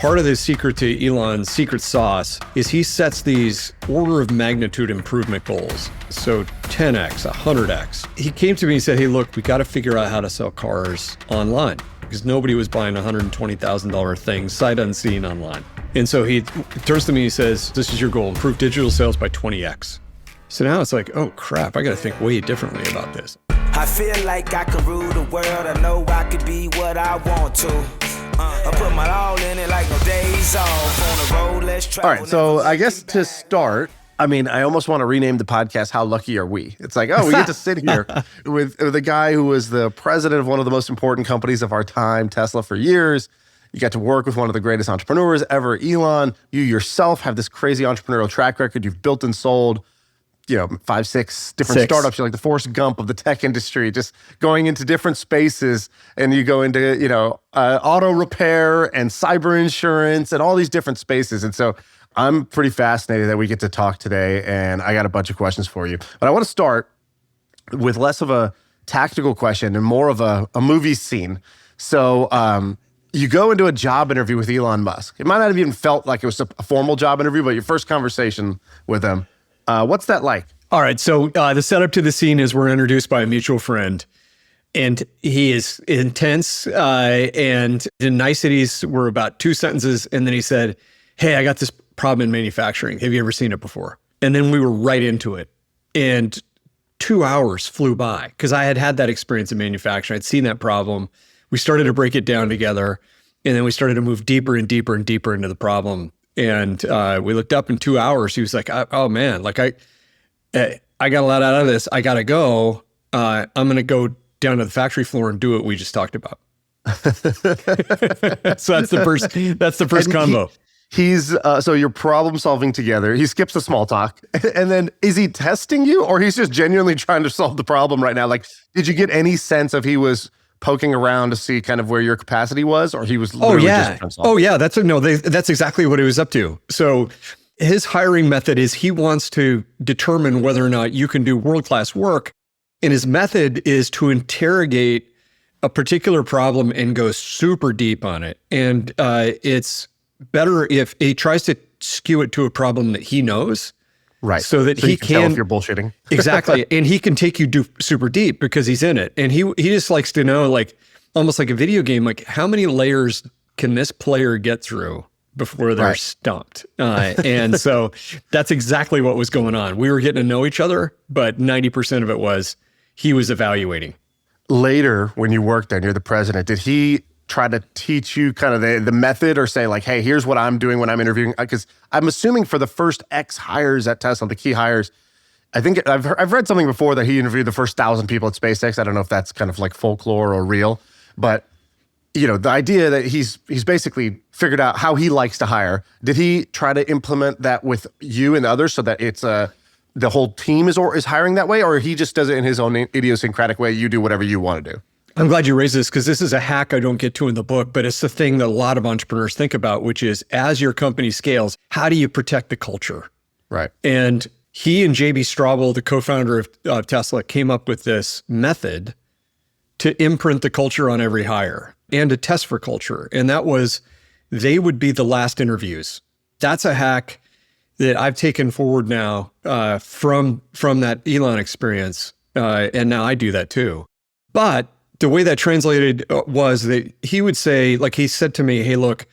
Part of the secret to Elon's secret sauce is he sets these order of magnitude improvement goals. So 10x, 100x. He came to me and said, hey, look, we got to figure out how to sell cars online because nobody was buying $120,000 things sight unseen online. And so he turns to me and he says, this is your goal, improve digital sales by 20x. So now it's like, oh crap, I got to think way differently about this. I feel like I can rule the world. I know I could be what I want to. I put my all in it like no days off. On the road, let's travel. All right, so I guess to start, I mean, I almost want to rename the podcast How Lucky Are We? It's like, oh, we get to sit here with the guy who was the president of one of the most important companies of our time, Tesla, for years. You got to work with one of the greatest entrepreneurs ever, Elon. You yourself have this crazy entrepreneurial track record. You've built and sold 5, 6 different startups. You're like the Forrest Gump of the tech industry, just going into different spaces. And you go into, auto repair and cyber insurance and all these different spaces. And so I'm pretty fascinated that we get to talk today. And I got a bunch of questions for you. But I want to start with less of a tactical question and more of a movie scene. So you go into a job interview with Elon Musk. It might not have even felt like it was a formal job interview, but your first conversation with him. What's that like? All right. So the setup to the scene is we're introduced by a mutual friend, and he is intense. And the niceties were about 2 sentences. And then he said, hey, I got this problem in manufacturing. Have you ever seen it before? And then we were right into it. And 2 hours flew by because I had that experience in manufacturing. I'd seen that problem. We started to break it down together. And then we started to move deeper and deeper and deeper into the problem. And we looked up in 2 hours. He was like, oh man, like I got a lot out of this. I got to go. I'm going to go down to the factory floor and do what we just talked about. So that's the first combo. He's so you're problem solving together. He skips the small talk. And then is he testing you or he's just genuinely trying to solve the problem right now? Like, did you get any sense of he was poking around to see kind of where your capacity was, or he was literally just trying to solve it? That's exactly what he was up to. So his hiring method is he wants to determine whether or not you can do world-class work. And his method is to interrogate a particular problem and go super deep on it. And it's better if he tries to skew it to a problem that he knows. Right. So that he can tell if you're bullshitting. Exactly. And he can take you super deep because he's in it. And he just likes to know, like, almost like a video game, like how many layers can this player get through before they're stumped? And so that's exactly what was going on. We were getting to know each other, but 90% of it was he was evaluating. Later, when you worked there and you're the president, did he try to teach you kind of the method or say like, hey, here's what I'm doing when I'm interviewing? Because I'm assuming for the first X hires at Tesla, the key hires, I think I've read something before that he interviewed the first 1,000 people at SpaceX. I don't know if that's kind of like folklore or real, but the idea that he's basically figured out how he likes to hire. Did he try to implement that with you and others so that it's the whole team is hiring that way, or he just does it in his own idiosyncratic way? You do whatever you want to do. I'm glad you raised this because this is a hack I don't get to in the book, but it's the thing that a lot of entrepreneurs think about, which is as your company scales, how do you protect the culture? Right. And he and JB Straubel, the co-founder of Tesla, came up with this method to imprint the culture on every hire and to test for culture. And that was, they would be the last interviews. That's a hack that I've taken forward now from that Elon experience. And now I do that too. But the way that translated was that he would say, like he said to me, hey, look,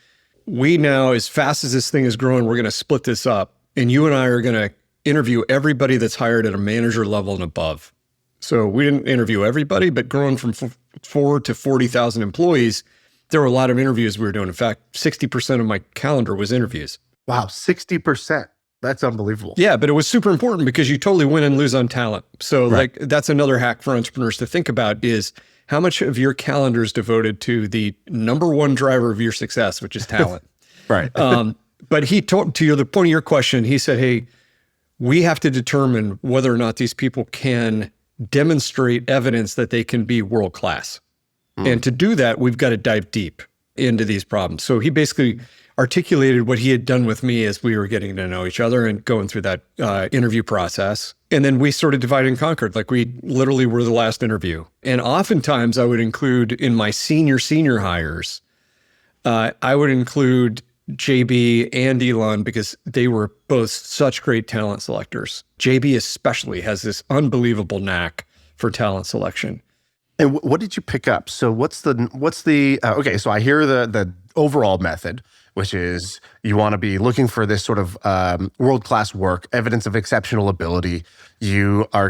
we now, as fast as this thing is growing, we're going to split this up. And you and I are going to interview everybody that's hired at a manager level and above. So we didn't interview everybody, but growing from 4 to 40,000 employees, there were a lot of interviews we were doing. In fact, 60% of my calendar was interviews. Wow, 60%. That's unbelievable. Yeah, but it was super important because you totally win and lose on talent. So like that's another hack for entrepreneurs to think about is how much of your calendar is devoted to the number one driver of your success, which is talent. Right. But he told, to the point of your question, he said, hey, we have to determine whether or not these people can demonstrate evidence that they can be world-class. And to do that, we've got to dive deep into these problems. So he basically articulated what he had done with me as we were getting to know each other and going through that interview process. And then we sort of divided and conquered. Like we literally were the last interview. And oftentimes I would include in my senior hires, I would include JB and Elon because they were both such great talent selectors. JB especially has this unbelievable knack for talent selection. And what did you pick up? So what's the okay, so I hear the overall method, which is you want to be looking for this sort of world-class work, evidence of exceptional ability. You are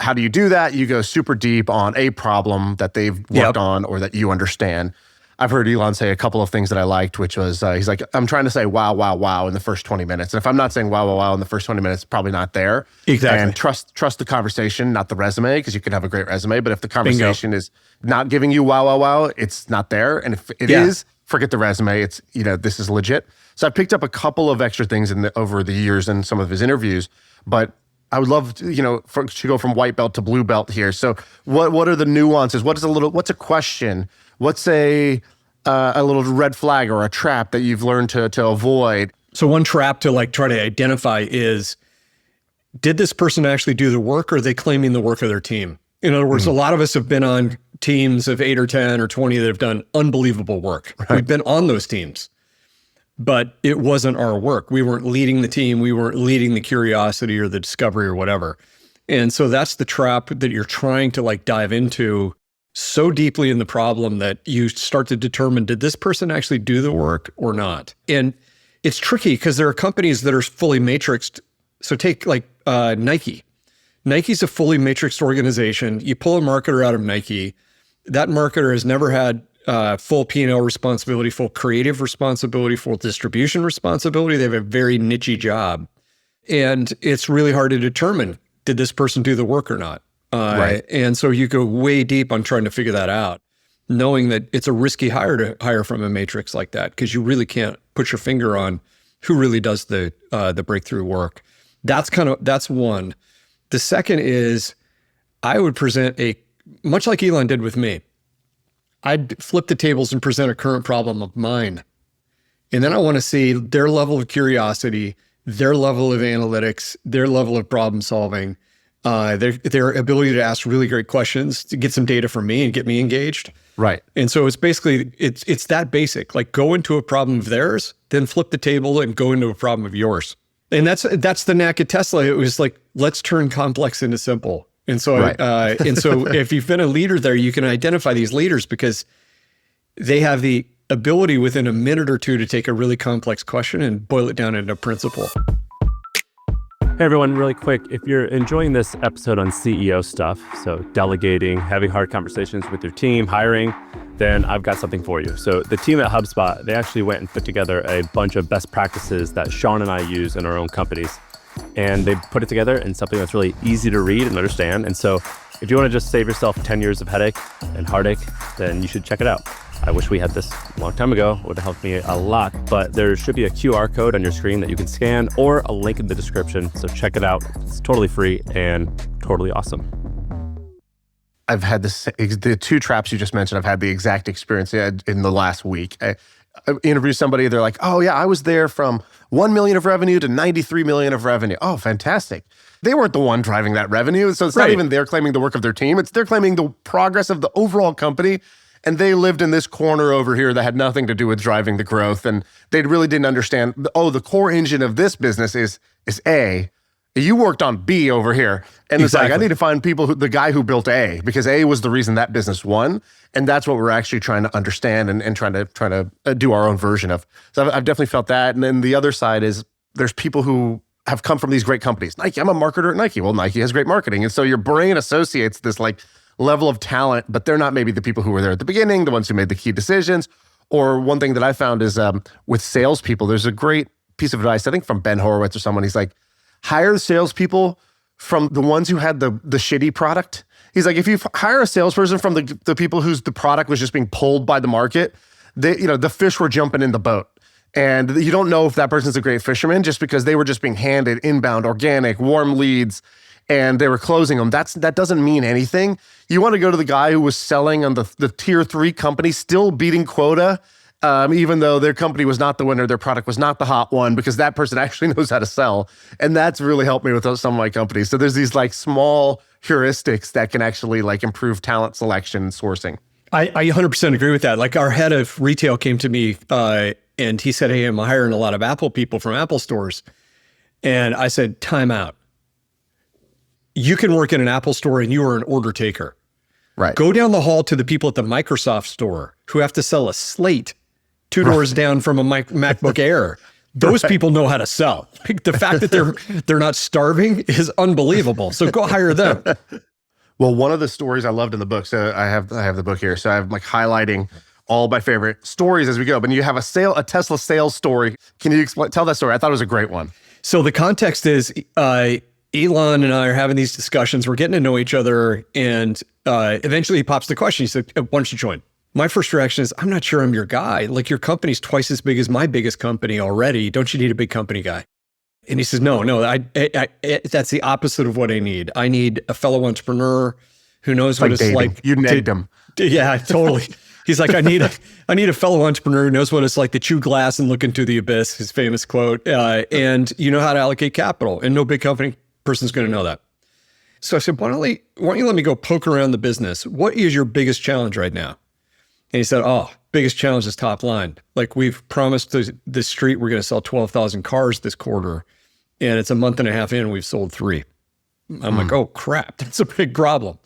how do you do that? You go super deep on a problem that they've worked on or that you understand. I've heard Elon say a couple of things that I liked, which was, he's like, I'm trying to say wow, wow, wow in the first 20 minutes. And if I'm not saying wow, wow, wow in the first 20 minutes, it's probably not there. Exactly. And trust the conversation, not the resume, because you could have a great resume. But if the conversation is not giving you wow, wow, wow, it's not there. And if it is, forget the resume. It's, this is legit. So I picked up a couple of extra things over the years in some of his interviews, but I would love to, to go from white belt to blue belt here. So what are the nuances? What's a question? What's a little red flag or a trap that you've learned to avoid? So one trap to try to identify is, did this person actually do the work, or are they claiming the work of their team? In other words, a lot of us have been on teams of 8 or 10 or 20 that have done unbelievable work. Right. We've been on those teams, but it wasn't our work. We weren't leading the team. We weren't leading the curiosity or the discovery or whatever. And so that's the trap that you're trying to dive into so deeply in the problem that you start to determine, did this person actually do the work or not? And it's tricky because there are companies that are fully matrixed. So take Nike. Nike's a fully matrixed organization. You pull a marketer out of Nike, that marketer has never had full P&L responsibility, full creative responsibility, full distribution responsibility. They have a very niche job. And it's really hard to determine, did this person do the work or not? Right. And so you go way deep on trying to figure that out, knowing that it's a risky hire to hire from a matrix like that, because you really can't put your finger on who really does the breakthrough work. That's one. The second is, I would present much like Elon did with me, I'd flip the tables and present a current problem of mine. And then I want to see their level of curiosity, their level of analytics, their level of problem solving, their ability to ask really great questions to get some data from me and get me engaged. Right. And so it's basically, it's that basic, go into a problem of theirs, then flip the table and go into a problem of yours. And that's the knack at Tesla. It was let's turn complex into simple. And so, if you've been a leader there, you can identify these leaders because they have the ability within a minute or two to take a really complex question and boil it down into a principle. Hey everyone, really quick, if you're enjoying this episode on CEO stuff, so delegating, having hard conversations with your team, hiring, then I've got something for you. So the team at HubSpot, they actually went and put together a bunch of best practices that Shaan and I use in our own companies. And they put it together in something that's really easy to read and understand. And so if you want to just save yourself 10 years of headache and heartache, then you should check it out. I wish we had this a long time ago. It would have helped me a lot, but there should be a QR code on your screen that you can scan or a link in the description. So check it out. It's totally free and totally awesome. I've had the two traps you just mentioned, I've had the exact experience in the last week. I interviewed somebody, they're like, oh yeah, I was there from 1 million of revenue to 93 million of revenue. Oh, fantastic. They weren't the one driving that revenue. So it's not even they're claiming the work of their team. It's they're claiming the progress of the overall company. And they lived in this corner over here that had nothing to do with driving the growth. And they really didn't understand, the core engine of this business is A. You worked on B over here. And it's I need to find the guy who built A, because A was the reason that business won. And that's what we're actually trying to understand and trying to do our own version of. So I've definitely felt that. And then the other side is there's people who have come from these great companies. Nike, I'm a marketer at Nike. Well, Nike has great marketing. And so your brain associates this level of talent, but they're not maybe the people who were there at the beginning, the ones who made the key decisions. Or one thing that I found is with salespeople, there's a great piece of advice, I think from Ben Horowitz or someone. He's like, hire the salespeople from the ones who had the shitty product. He's like, if you hire a salesperson from the people whose the product was just being pulled by the market, the fish were jumping in the boat. And you don't know if that person's a great fisherman just because they were just being handed inbound, organic, warm leads, and they were closing them. That doesn't mean anything. You want to go to the guy who was selling on the tier 3 company, still beating quota, even though their company was not the winner, their product was not the hot one, because that person actually knows how to sell. And that's really helped me with some of my companies. So there's these small heuristics that can actually improve talent selection and sourcing. I 100% agree with that. Our head of retail came to me And he said, hey, I'm hiring a lot of Apple people from Apple stores. And I said, time out. You can work in an Apple store and you are an order taker. Right. Go down the hall to the people at the Microsoft store who have to sell a Slate 2 doors down from a MacBook Air. Those people know how to sell. The fact that they're not starving is unbelievable. So go hire them. Well, one of the stories I loved in the book, so I have the book here, so I'm like highlighting all my favorite stories as we go. But you have a Tesla sales story. Can you tell that story? I thought it was a great one. So the context is Elon and I are having these discussions. We're getting to know each other, and eventually he pops the question. He said, why don't you join? My first reaction is, I'm not sure I'm your guy. Like, your company's twice as big as my biggest company already. Don't you need a big company guy? And he says, no, that's the opposite of what I need. I need a fellow entrepreneur who knows what it's like. You nagged him. Yeah, totally. He's like, I need a fellow entrepreneur who knows what it's like to chew glass and look into the abyss, his famous quote. And you know how to allocate capital. And no big company person's going to know that. So I said, why don't you let me go poke around the business? What is your biggest challenge right now? And he said, biggest challenge is top line. Like, we've promised the street we're going to sell 12,000 cars this quarter. And it's a month and a half in, we've sold 3. I'm like, oh, crap. That's a big problem.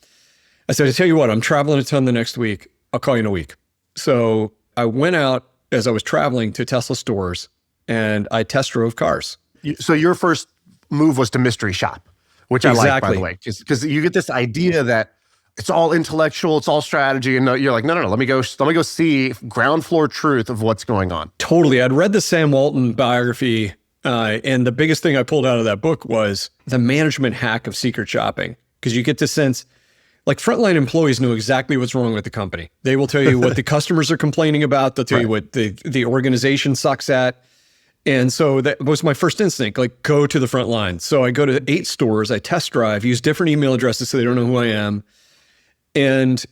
I said, I tell you what, I'm traveling a ton the next week. I'll call you in a week. So I went out as I was traveling to Tesla stores and I test drove cars. So your first move was to mystery shop, which I like, by the way, because you get this idea that it's all intellectual, it's all strategy, and you're like, no, let me go see ground floor truth of what's going on. Totally. I'd read the Sam Walton biography, and the biggest thing I pulled out of that book was the management hack of secret shopping, because you get the sense, like, frontline employees know exactly what's wrong with the company. They will tell you what the customers are complaining about. They'll tell you what the organization sucks at. And so that was my first instinct, like, go to the front line. So I go to 8 stores, I test drive, use different email addresses so they don't know who I am. And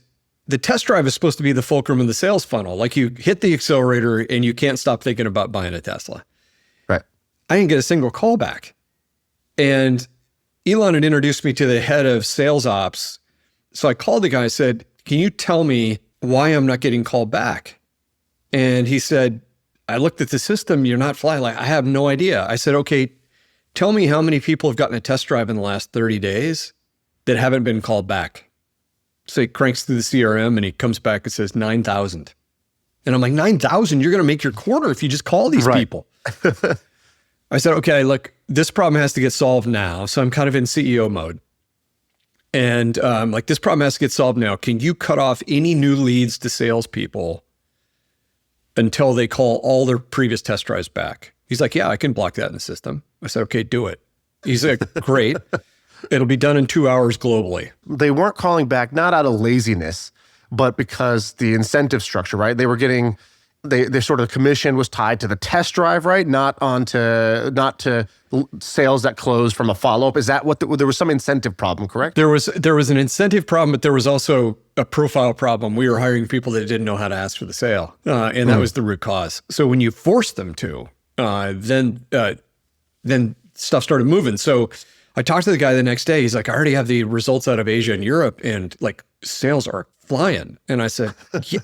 the test drive is supposed to be the fulcrum of the sales funnel. Like, you hit the accelerator and you can't stop thinking about buying a Tesla. Right. I didn't get a single call back. And Elon had introduced me to the head of sales ops. So I called the guy and said, can you tell me why I'm not getting called back? And he said, I looked at the system, you're not flying. Like, I have no idea. I said, okay, tell me how many people have gotten a test drive in the last 30 days that haven't been called back. So he cranks through the CRM and he comes back and says 9,000. And I'm like, 9,000? You're going to make your quarter if you just call these people. I said, okay, look, this problem has to get solved now. So I'm kind of in CEO mode. And like, this problem has to get solved now. Can you cut off any new leads to salespeople until they call all their previous test drives back? He's like, yeah, I can block that in the system. I said, okay, do it. He's like, great. It'll be done in 2 hours globally. They weren't calling back, not out of laziness, but because the incentive structure, right? They were getting, their sort of commission was tied to the test drive, right? Not to sales that closed from a follow-up. Is that what, there was some incentive problem, correct? There was an incentive problem, but there was also a profile problem. We were hiring people that didn't know how to ask for the sale. And that was the root cause. So when you force them to, then stuff started moving. So I talked to the guy the next day. He's like, I already have the results out of Asia and Europe, and like, sales are flying. And I said, yeah.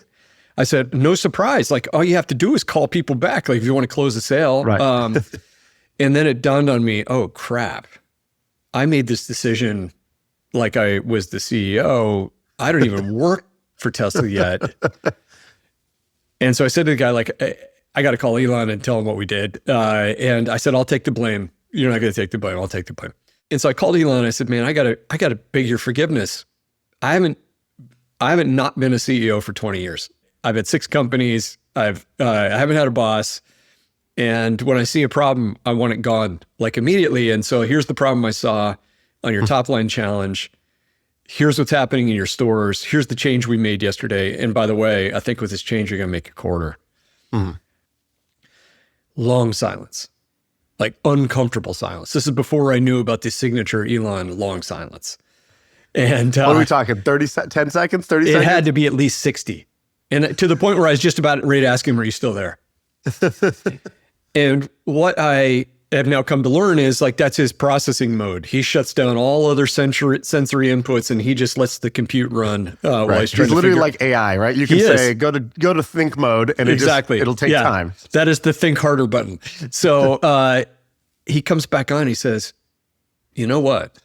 I said, no surprise. Like, all you have to do is call people back. Like, if you want to close the sale. Right. And then it dawned on me, oh crap, I made this decision like I was the CEO. I don't even work for Tesla yet. And so I said to the guy, like, I got to call Elon and tell him what we did. And I said, I'll take the blame. You're not going to take the blame. I'll take the blame. And so I called Elon and I said, man, I gotta beg your forgiveness. I haven't not been a CEO for 20 years. I've had 6 companies. I haven't had a boss. And when I see a problem, I want it gone, like, immediately. And so here's the problem I saw on your top line challenge. Here's what's happening in your stores. Here's the change we made yesterday. And by the way, I think with this change, you're going to make a quarter. Long silence. Like, uncomfortable silence. This is before I knew about the signature Elon long silence. And what are we talking? 10 seconds, 30 seconds? It had to be at least 60. And to the point where I was just about ready to ask him, are you still there? And what I have now come to learn is like that's his processing mode. He shuts down all other sensory inputs and he just lets the compute run while he's trying to literally figure. like AI, right? You can say go to think mode, and it'll take time. That is the think harder button. So he comes back on. He says, "You know what?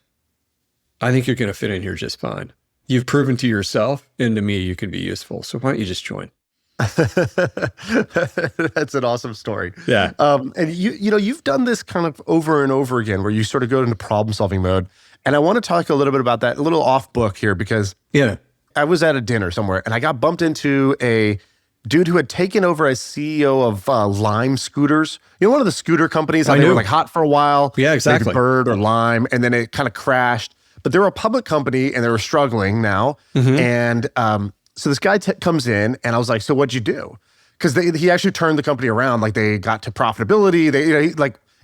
I think you're going to fit in here just fine. You've proven to yourself and to me you can be useful. So why don't you just join?" That's an awesome story. Yeah. And you've done this kind of over and over again where you sort of go into problem solving mode. And I want to talk a little bit about that, a little off book here, because I was at a dinner somewhere and I got bumped into a dude who had taken over as CEO of Lime Scooters. You know, one of the scooter companies, they were like hot for a while. Yeah, exactly. Maybe Bird or Lime, and then it kind of crashed. But they were a public company and they were struggling now. And so this guy comes in and I was like, "So what'd you do?" Because he actually turned the company around. Like they got to profitability.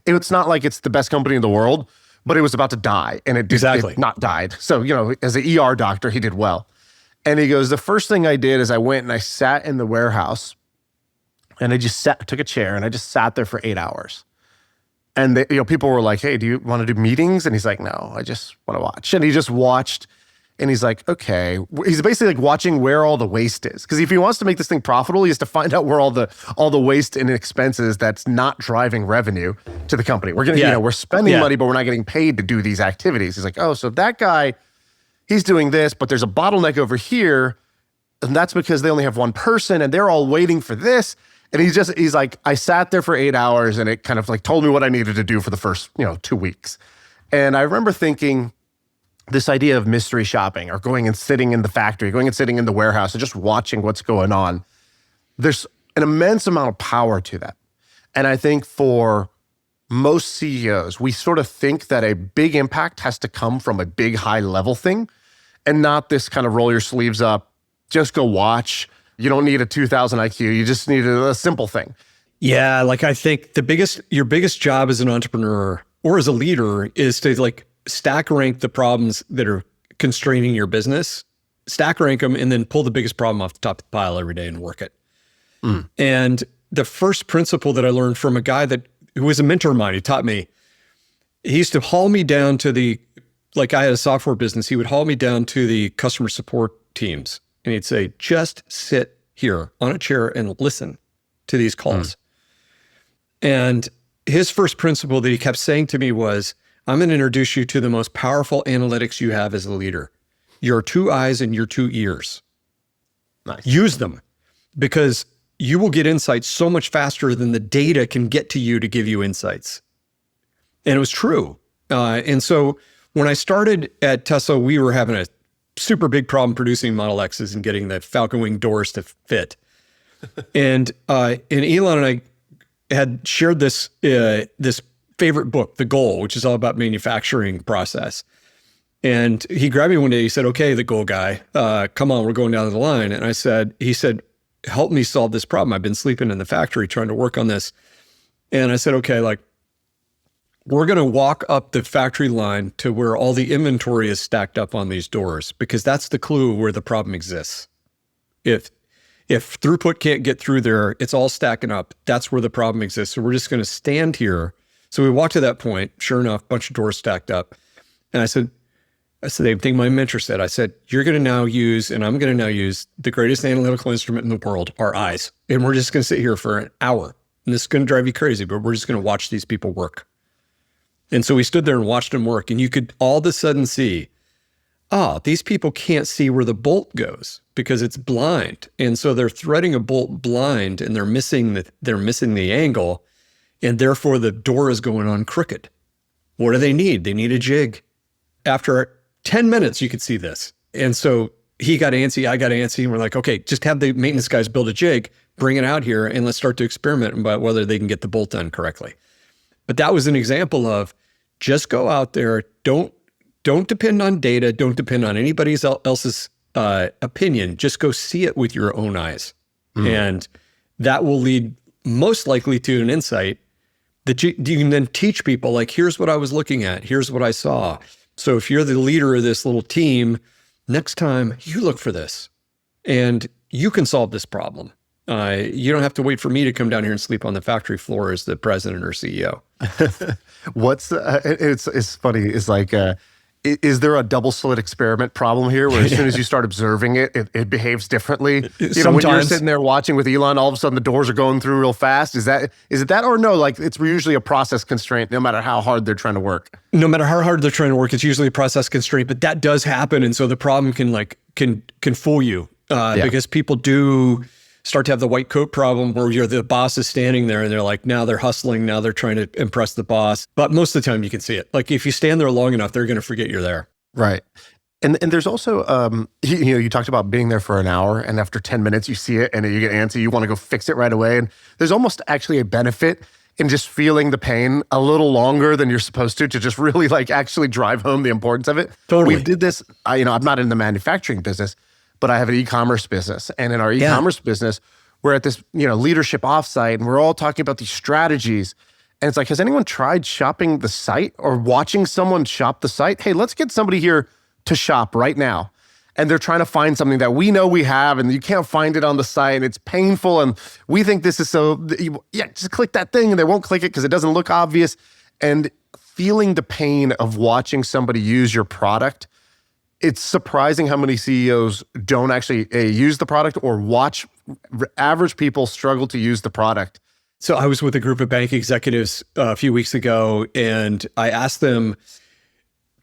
It's not like it's the best company in the world, but it was about to die, and it not died. So as an ER doctor, he did well. And he goes, "The first thing I did is I went and I sat in the warehouse, and I just took a chair and I just sat there for 8 hours." And people were like, "Hey, do you want to do meetings?" And he's like, "No, I just want to watch." And he just watched. And he's like, okay. He's basically like watching where all the waste is. Because if he wants to make this thing profitable, he has to find out where all the waste and expenses that's not driving revenue to the company. We're we're spending money, but we're not getting paid to do these activities. He's like, oh, so that guy, he's doing this, but there's a bottleneck over here. And that's because they only have one person and they're all waiting for this. And he's like, I sat there for 8 hours and it kind of like told me what I needed to do for the first, 2 weeks. And I remember thinking, this idea of mystery shopping or going and sitting in the factory, going and sitting in the warehouse and just watching what's going on, there's an immense amount of power to that. And I think for most CEOs, we sort of think that a big impact has to come from a big high level thing and not this kind of roll your sleeves up, just go watch. You don't need a 2000 IQ. You just need a simple thing. Yeah. Like I think your biggest job as an entrepreneur or as a leader is to like stack rank the problems that are constraining your business, stack rank them, and then pull the biggest problem off the top of the pile every day and work it. And the first principle that I learned from a guy who was a mentor of mine, he taught me, he used to haul me down to like I had a software business, he would haul me down to the customer support teams and he'd say, just sit here on a chair and listen to these calls. And his first principle that he kept saying to me was, I'm going to introduce you to the most powerful analytics you have as a leader. Your 2 eyes and your 2 ears. Nice. Use them because you will get insights so much faster than the data can get to you to give you insights. And it was true. And so when I started at Tesla, we were having a super big problem producing Model X's and getting the Falcon Wing doors to fit. And Elon and I had shared this favorite book, The Goal, which is all about manufacturing process. And he grabbed me one day, he said, okay, the goal guy, come on, we're going down the line. And he said, help me solve this problem. I've been sleeping in the factory trying to work on this. And I said, okay, like we're going to walk up the factory line to where all the inventory is stacked up on these doors, because that's the clue where the problem exists. If throughput can't get through there, it's all stacking up. That's where the problem exists. So we're just going to stand here. So we walked to that point. Sure enough, a bunch of doors stacked up. And I said, the same thing my mentor said. I said, you're going to now use, and I'm going to now use the greatest analytical instrument in the world, our eyes. And we're just going to sit here for an hour. And this is going to drive you crazy, but we're just going to watch these people work. And so we stood there and watched them work. And you could all of a sudden see, these people can't see where the bolt goes because it's blind. And so they're threading a bolt blind and they're missing the angle. And therefore the door is going on crooked. What do they need? They need a jig. After 10 minutes, you could see this. And so he got antsy, I got antsy, and we're like, okay, just have the maintenance guys build a jig, bring it out here, and let's start to experiment about whether they can get the bolt done correctly. But that was an example of just go out there, don't depend on data, don't depend on anybody else's opinion, just go see it with your own eyes. And that will lead most likely to an insight that you can then teach people, like, here's what I was looking at, here's what I saw. So if you're the leader of this little team, next time you look for this and you can solve this problem. You don't have to wait for me to come down here and sleep on the factory floor as the president or CEO. It's funny. It's like, is there a double slit experiment problem here where as soon as you start observing it behaves differently? When you're sitting there watching with Elon, all of a sudden the doors are going through real fast. Is it that or no? Like it's usually a process constraint no matter how hard they're trying to work. No matter how hard they're trying to work, it's usually a process constraint, but that does happen. And so the problem can fool you because people do start to have the white coat problem where the boss is standing there and they're like, now they're hustling, now they're trying to impress the boss. But most of the time you can see it. Like if you stand there long enough, they're going to forget you're there. Right. And there's also, you talked about being there for an hour and after 10 minutes you see it and you get antsy, you want to go fix it right away. And there's almost actually a benefit in just feeling the pain a little longer than you're supposed to just really like actually drive home the importance of it. Totally. We did this, I'm not in the manufacturing business, but I have an e-commerce business. And in our e-commerce business, we're at this, leadership offsite and we're all talking about these strategies. And it's like, has anyone tried shopping the site or watching someone shop the site? Hey, let's get somebody here to shop right now. And they're trying to find something that we know we have and you can't find it on the site and it's painful. And we think this is just click that thing and they won't click it because it doesn't look obvious. And feeling the pain of watching somebody use your product, it's surprising how many CEOs don't actually use the product or watch average people struggle to use the product. So I was with a group of bank executives a few weeks ago, and I asked them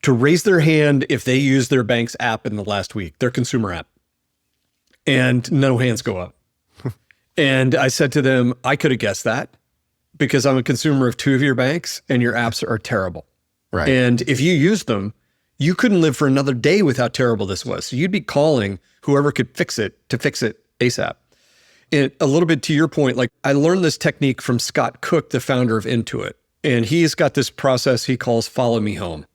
to raise their hand if they used their bank's app in the last week, their consumer app. And no hands go up. And I said to them, I could have guessed that because I'm a consumer of 2 of your banks and your apps are terrible. Right. And if you used them, you couldn't live for another day with how terrible this was. So you'd be calling whoever could fix it to fix it ASAP. And a little bit to your point, like I learned this technique from Scott Cook, the founder of Intuit. And he's got this process he calls follow me home.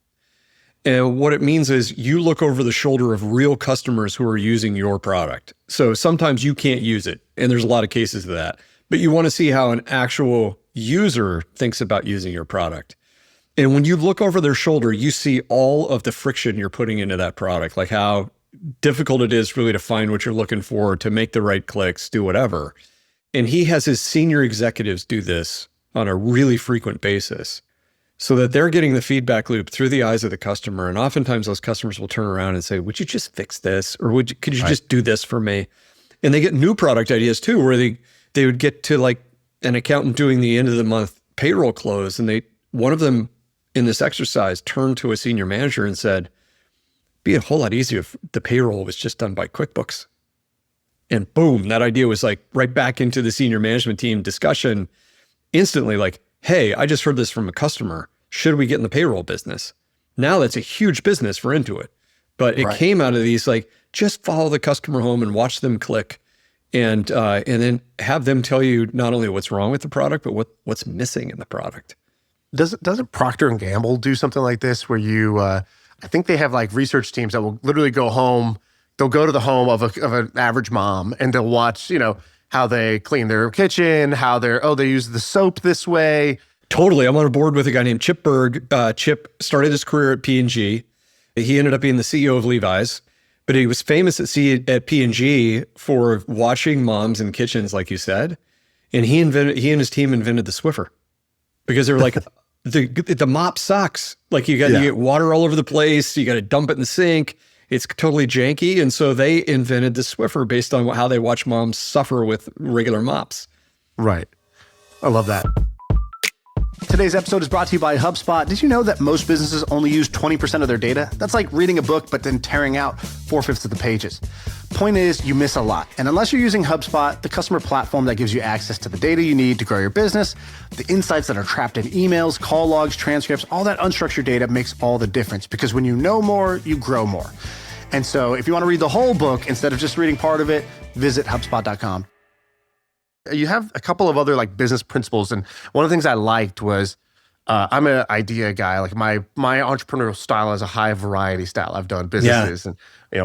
And what it means is you look over the shoulder of real customers who are using your product. So sometimes you can't use it. And there's a lot of cases of that. But you want to see how an actual user thinks about using your product. And when you look over their shoulder, you see all of the friction you're putting into that product, like how difficult it is really to find what you're looking for, to make the right clicks, do whatever. And he has his senior executives do this on a really frequent basis so that they're getting the feedback loop through the eyes of the customer. And oftentimes those customers will turn around and say, would you just fix this? Or could you just do this for me? And they get new product ideas too, where they would get to like an accountant doing the end of the month payroll close. And one of them in this exercise turned to a senior manager and said, it'd be a whole lot easier if the payroll was just done by QuickBooks. And boom, that idea was like right back into the senior management team discussion instantly, like, hey, I just heard this from a customer. Should we get in the payroll business? Now that's a huge business for Intuit. But it came out of these like, just follow the customer home and watch them click and then have them tell you not only what's wrong with the product, but what's missing in the product. Doesn't Procter & Gamble do something like this where you, I think they have like research teams that will literally go home, they'll go to the home of an average mom and they'll watch, how they clean their kitchen, how they use the soap this way. Totally. I'm on a board with a guy named Chip Berg. Chip started his career at P&G. He ended up being the CEO of Levi's, but he was famous at P&G for washing moms in kitchens, like you said. And he and his team invented the Swiffer because they were like, the mop sucks. Like you get water all over the place. You got to dump it in the sink. It's totally janky. And so they invented the Swiffer based on how they watch moms suffer with regular mops. Right. I love that. Today's episode is brought to you by HubSpot. Did you know that most businesses only use 20% of their data? That's like reading a book, but then tearing out 4/5 of the pages. Point is, you miss a lot. And unless you're using HubSpot, the customer platform that gives you access to the data you need to grow your business, the insights that are trapped in emails, call logs, transcripts, all that unstructured data makes all the difference because when you know more, you grow more. And so if you want to read the whole book instead of just reading part of it, visit HubSpot.com. You have a couple of other like business principles. And one of the things I liked was I'm an idea guy. Like my entrepreneurial style is a high variety style. I've done businesses and,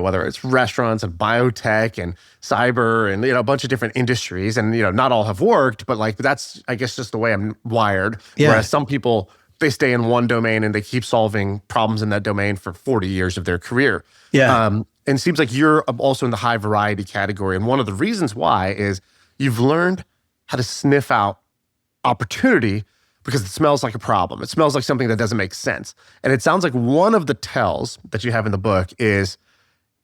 whether it's restaurants and biotech and cyber and, a bunch of different industries and, not all have worked, but like, that's, I guess, just the way I'm wired. Yeah. Whereas some people, they stay in one domain and they keep solving problems in that domain for 40 years of their career. Yeah. And it seems like you're also in the high variety category. And one of the reasons why is you've learned how to sniff out opportunity because it smells like a problem. It smells like something that doesn't make sense. And it sounds like one of the tells that you have in the book is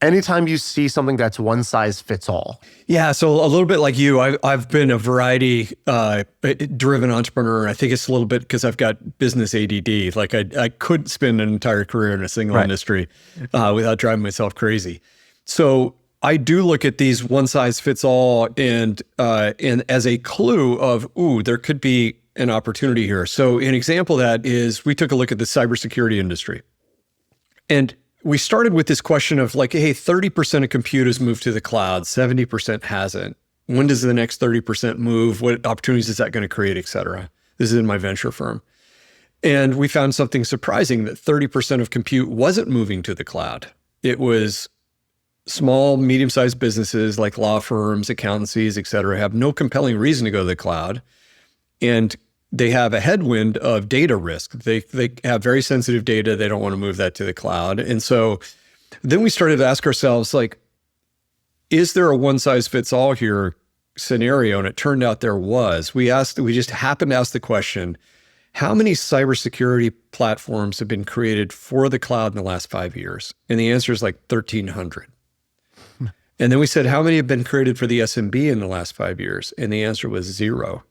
anytime you see something that's one size fits all. Yeah, so a little bit like you, I've been a variety-driven entrepreneur. I think it's a little bit because I've got business ADD. Like I could spend an entire career in a single industry without driving myself crazy. So I do look at these one size fits all and as a clue of, there could be an opportunity here. So an example of that is we took a look at the cybersecurity industry. And we started with this question of like, hey, 30% of compute has moved to the cloud, 70% hasn't. When does the next 30% move? What opportunities is that going to create, et cetera? This is in my venture firm. And we found something surprising that 30% of compute wasn't moving to the cloud. It was small, medium-sized businesses like law firms, accountancies, et cetera, have no compelling reason to go to the cloud. And they have a headwind of data risk. They have very sensitive data. They don't want to move that to the cloud. And so then we started to ask ourselves, like, is there a one size fits all here scenario? And it turned out there was. We just happened to ask the question, how many cybersecurity platforms have been created for the cloud in the last 5 years? And the answer is like 1,300. And then we said, how many have been created for the SMB in the last 5 years? And the answer was 0.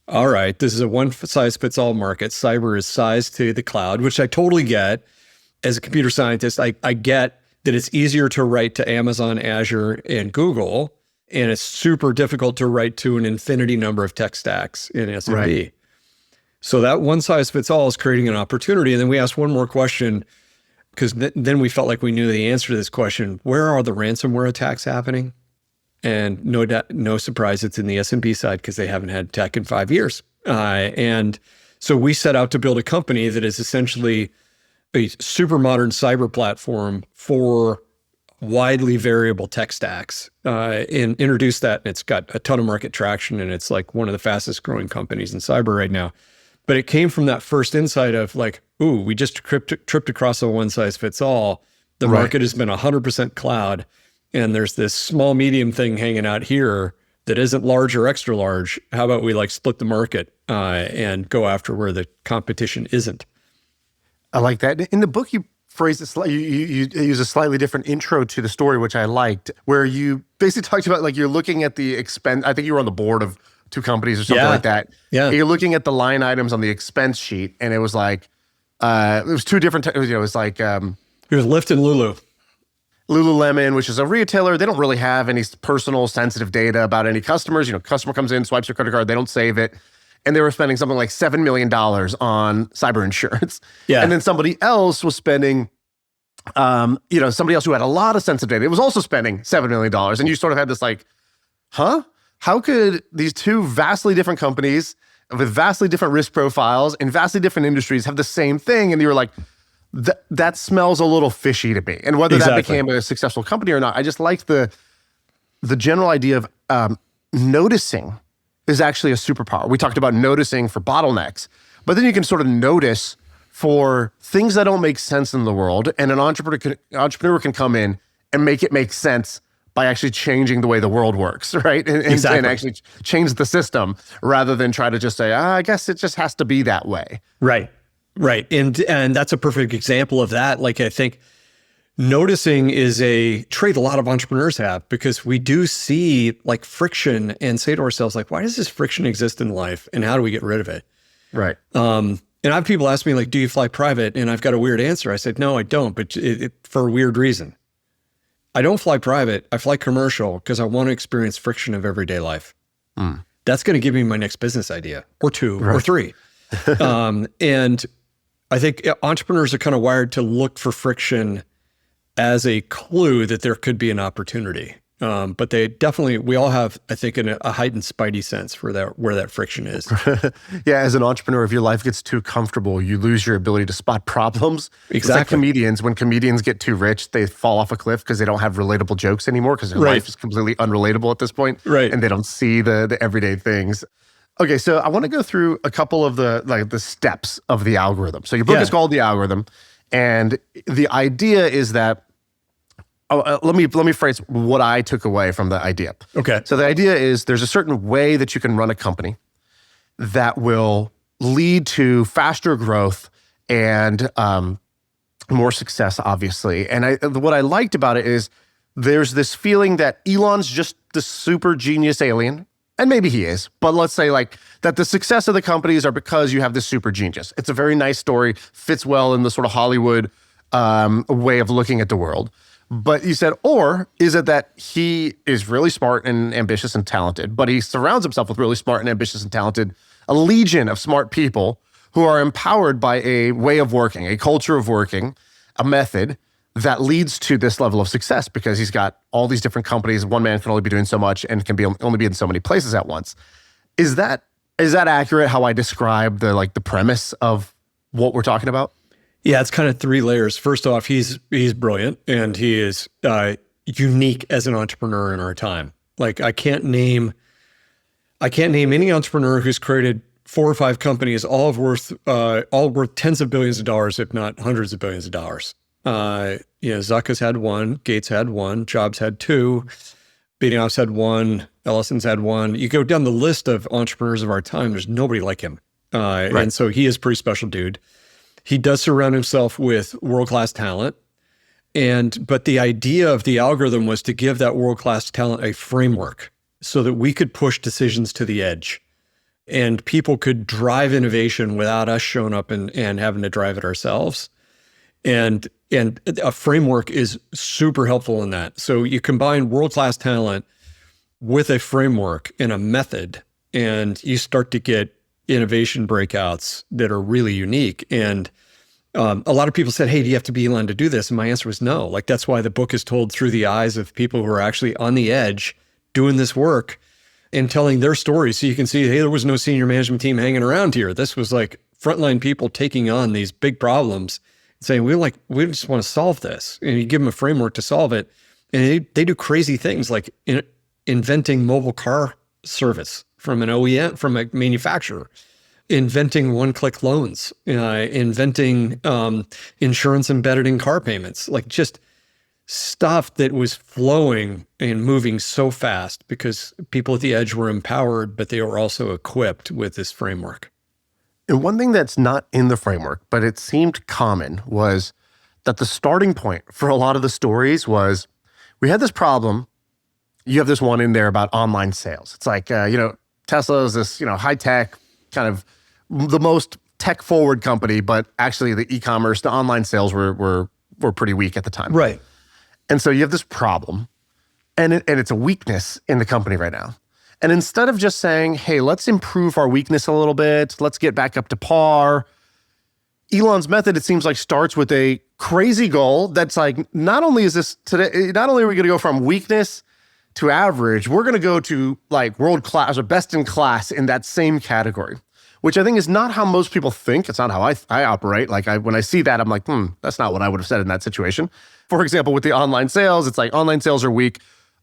All right, this is a one size fits all market. Cyber is sized to the cloud, which I totally get. As a computer scientist, I get that it's easier to write to Amazon, Azure, and Google, and it's super difficult to write to an infinity number of tech stacks in SMB. Right. So that one size fits all is creating an opportunity. And then we asked one more question, because then we felt like we knew the answer to this question. Where are the ransomware attacks happening? And no surprise, it's in the SMB side because they haven't had tech in 5 years. And so we set out to build a company that is essentially a super modern cyber platform for widely variable tech stacks, and introduced that. And it's got a ton of market traction, and it's like one of the fastest growing companies in cyber right now. But it came from that first insight of like, we just tripped across a one size fits all. The market has been 100% cloud. And there's this small, medium thing hanging out here that isn't large or extra large. How about we like split the market and go after where the competition isn't? I like that. In the book, you phrase it you use a slightly different intro to the story, which I liked, where you basically talked about like you're looking at the expense. I think you were on the board of 2 companies or something like that. Yeah. And you're looking at the line items on the expense sheet, and it was like it was 2 different. It was like it was Lyft and Lulu. Lululemon, which is a retailer, they don't really have any personal sensitive data about any customers. Customer comes in, swipes their credit card, they don't save it. And they were spending something like $7 million on cyber insurance. Yeah. And then somebody else was spending, somebody else who had a lot of sensitive data, it was also spending $7 million. And you sort of had this like, how could these 2 vastly different companies with vastly different risk profiles in vastly different industries have the same thing? And you were like, that smells a little fishy to me. And whether that became a successful company or not, I just like the general idea of noticing is actually a superpower. We talked about noticing for bottlenecks, but then you can sort of notice for things that don't make sense in the world, and an entrepreneur can come in and make it make sense by actually changing the way the world works, right? And actually change the system rather than try to just say, I guess it just has to be that way. Right. Right. And that's a perfect example of that. Like, I think noticing is a trait a lot of entrepreneurs have, because we do see like friction and say to ourselves, like, why does this friction exist in life and how do we get rid of it? Right. And I have people ask me like, do you fly private? And I've got a weird answer. I said, no, I don't, but for a weird reason. I don't fly private. I fly commercial because I want to experience friction of everyday life. That's going to give me my next business idea or 2 or 3. And I think entrepreneurs are kind of wired to look for friction as a clue that there could be an opportunity. But we all have, I think, a heightened spidey sense for where that friction is. Yeah, as an entrepreneur, if your life gets too comfortable, you lose your ability to spot problems. Exactly. It's like comedians. When comedians get too rich, they fall off a cliff because they don't have relatable jokes anymore because their life is completely unrelatable at this point. Right. And they don't see the everyday things. Okay, so I want to go through a couple of the steps of the algorithm. So your book is called The Algorithm, and the idea is that let me phrase what I took away from the idea. Okay. So the idea is there's a certain way that you can run a company that will lead to faster growth and more success, obviously. And what I liked about it is there's this feeling that Elon's just the super genius alien, and maybe he is, but let's say like that the success of the companies are because you have this super genius. It's a very nice story, fits well in the sort of Hollywood way of looking at the world. But you said, or is it that he is really smart and ambitious and talented, but he surrounds himself with really smart and ambitious and talented, a legion of smart people who are empowered by a way of working, a culture of working, a method that leads to this level of success because he's got all these different companies. One man can only be doing so much and can only be in so many places at once. Is that accurate how I describe the premise of what we're talking about? Yeah, it's kind of three layers. First off, he's brilliant and he is unique as an entrepreneur in our time. Like I can't name any entrepreneur who's created 4 or 5 companies, all worth tens of billions of dollars, if not hundreds of billions of dollars. Zuck has had 1, Gates had 1, Jobs had 2, Beehiiv had 1, Ellison's had 1. You go down the list of entrepreneurs of our time, there's nobody like him. Right. And so he is a pretty special dude. He does surround himself with world-class talent. But the idea of the algorithm was to give that world-class talent a framework so that we could push decisions to the edge and people could drive innovation without us showing up and having to drive it ourselves. And a framework is super helpful in that. So you combine world-class talent with a framework and a method, and you start to get innovation breakouts that are really unique. And a lot of people said, hey, do you have to be Elon to do this? And my answer was no. Like, that's why the book is told through the eyes of people who are actually on the edge doing this work and telling their stories. So you can see, hey, there was no senior management team hanging around here. This was like frontline people taking on these big problems and saying, we just want to solve this. And you give them a framework to solve it. And they do crazy things like inventing mobile car service from an OEM, from a manufacturer, inventing one-click loans, inventing insurance embedded in car payments, like just stuff that was flowing and moving so fast because people at the edge were empowered, but they were also equipped with this framework. And one thing that's not in the framework, but it seemed common, was that the starting point for a lot of the stories was, we had this problem. You have this one in there about online sales. It's like, Tesla is this, high-tech, kind of the most tech-forward company, but actually the e-commerce, the online sales were pretty weak at the time. Right. And so you have this problem, and it's a weakness in the company right now. And instead of just saying, hey, let's improve our weakness a little bit, let's get back up to par, Elon's method, it seems like, starts with a crazy goal that's like, not only are we going to go from weakness to average, we're going to go to like world-class or best in class in that same category, which I think is not how most people think. It's not how I operate. Like when I see that, I'm like, that's not what I would have said in that situation. For example, with the online sales, it's like online sales are weak.